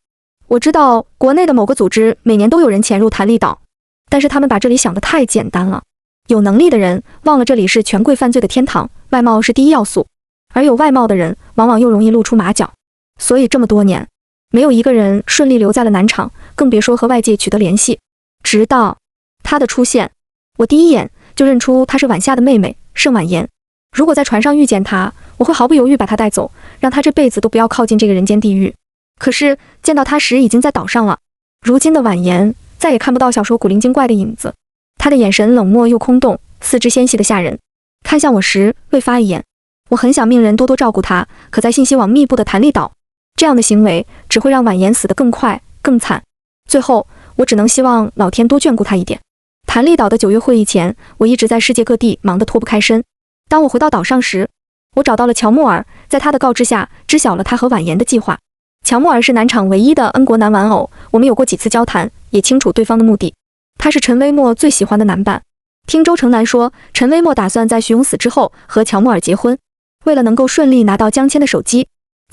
我知道国内的某个组织每年都有人潜入弹力岛，但是他们把这里想得太简单了。有能力的人忘了这里是权贵犯罪的天堂，外貌是第一要素，而有外貌的人往往又容易露出马脚。所以这么多年，没有一个人顺利留在了南场，更别说和外界取得联系。直到他的出现，我第一眼就认出她是晚夏的妹妹盛婉言。如果在船上遇见她，我会毫不犹豫把她带走，让她这辈子都不要靠近这个人间地狱。可是见到她时已经在岛上了。如今的婉言再也看不到小时候古灵精怪的影子，她的眼神冷漠又空洞，四肢纤细的吓人。看向我时未发一言。我很想命人多多照顾她，可在信息网密布的弹力岛，这样的行为只会让婉言死得更快更惨。最后我只能希望老天多眷顾她一点。弹力岛的9月会议前，我一直在世界各地忙得脱不开身。当我回到岛上时，我找到了乔木尔，在他的告知下知晓了他和婉言的计划。乔木尔是南场唯一的恩国男玩偶，我们有过几次交谈，也清楚对方的目的。他是陈微墨最喜欢的男伴。听周成南说，陈微墨打算在徐勇死之后和乔木尔结婚。为了能够顺利拿到江谦的手机，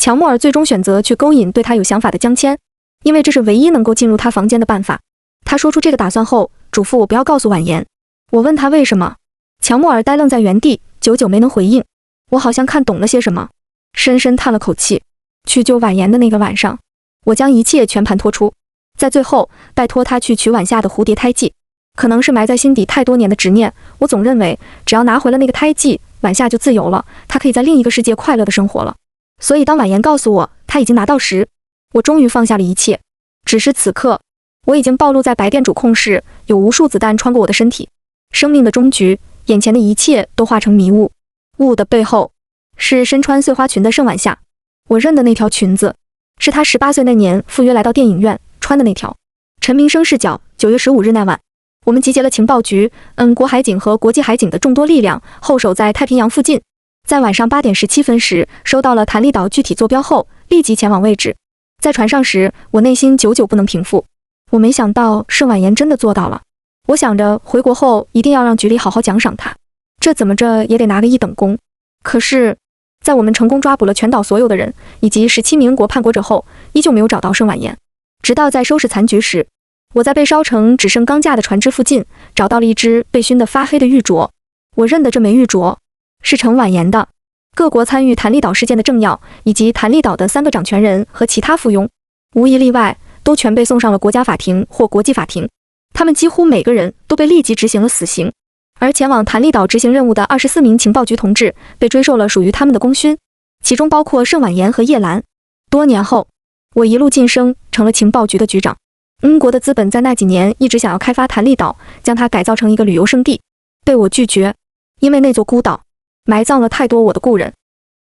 乔木尔最终选择去勾引对他有想法的江谦，因为这是唯一能够进入他房间的办法。他说出这个打算后，嘱咐我不要告诉婉言。我问他为什么，乔木尔呆愣在原地，久久没能回应。我好像看懂了些什么，深深叹了口气。去救婉言的那个晚上，我将一切全盘托出，在最后拜托他去取晚夏的蝴蝶胎记。可能是埋在心底太多年的执念，我总认为只要拿回了那个胎记，晚夏就自由了，她可以在另一个世界快乐的生活了。所以当婉言告诉我她已经拿到时，我终于放下了一切。只是此刻，我已经暴露在白店主控室，有无数子弹穿过我的身体。生命的终局，眼前的一切都化成迷雾。雾的背后，是身穿碎花裙的盛晚夏。我认的那条裙子，是她18岁那年赴约来到电影院穿的那条。陈明生视角，9月15日那晚，我们集结了情报局、国海警和国际海警的众多力量，候守在太平洋附近。在晚上8点17分时，收到了弹力岛具体坐标后，立即前往位置。在船上时，我内心久久不能平复。我没想到盛婉言真的做到了。我想着回国后一定要让局里好好奖赏他，这怎么着也得拿个1等功。可是，在我们成功抓捕了全岛所有的人以及17名国叛国者后，依旧没有找到盛婉言。直到在收拾残局时，我在被烧成只剩钢架的船只附近找到了一只被熏得发黑的玉镯。我认得这枚玉镯是程婉言的。各国参与弹力岛事件的政要以及弹力岛的3个掌权人和其他附庸，无一例外都全被送上了国家法庭或国际法庭。他们几乎每个人都被立即执行了死刑，而前往弹力岛执行任务的24名情报局同志被追授了属于他们的功勋，其中包括盛婉言和叶兰。多年后，我一路晋升成了情报局的局长。国的资本在那几年一直想要开发弹力岛，将它改造成一个旅游胜地，被我拒绝，因为那座孤岛埋葬了太多我的故人。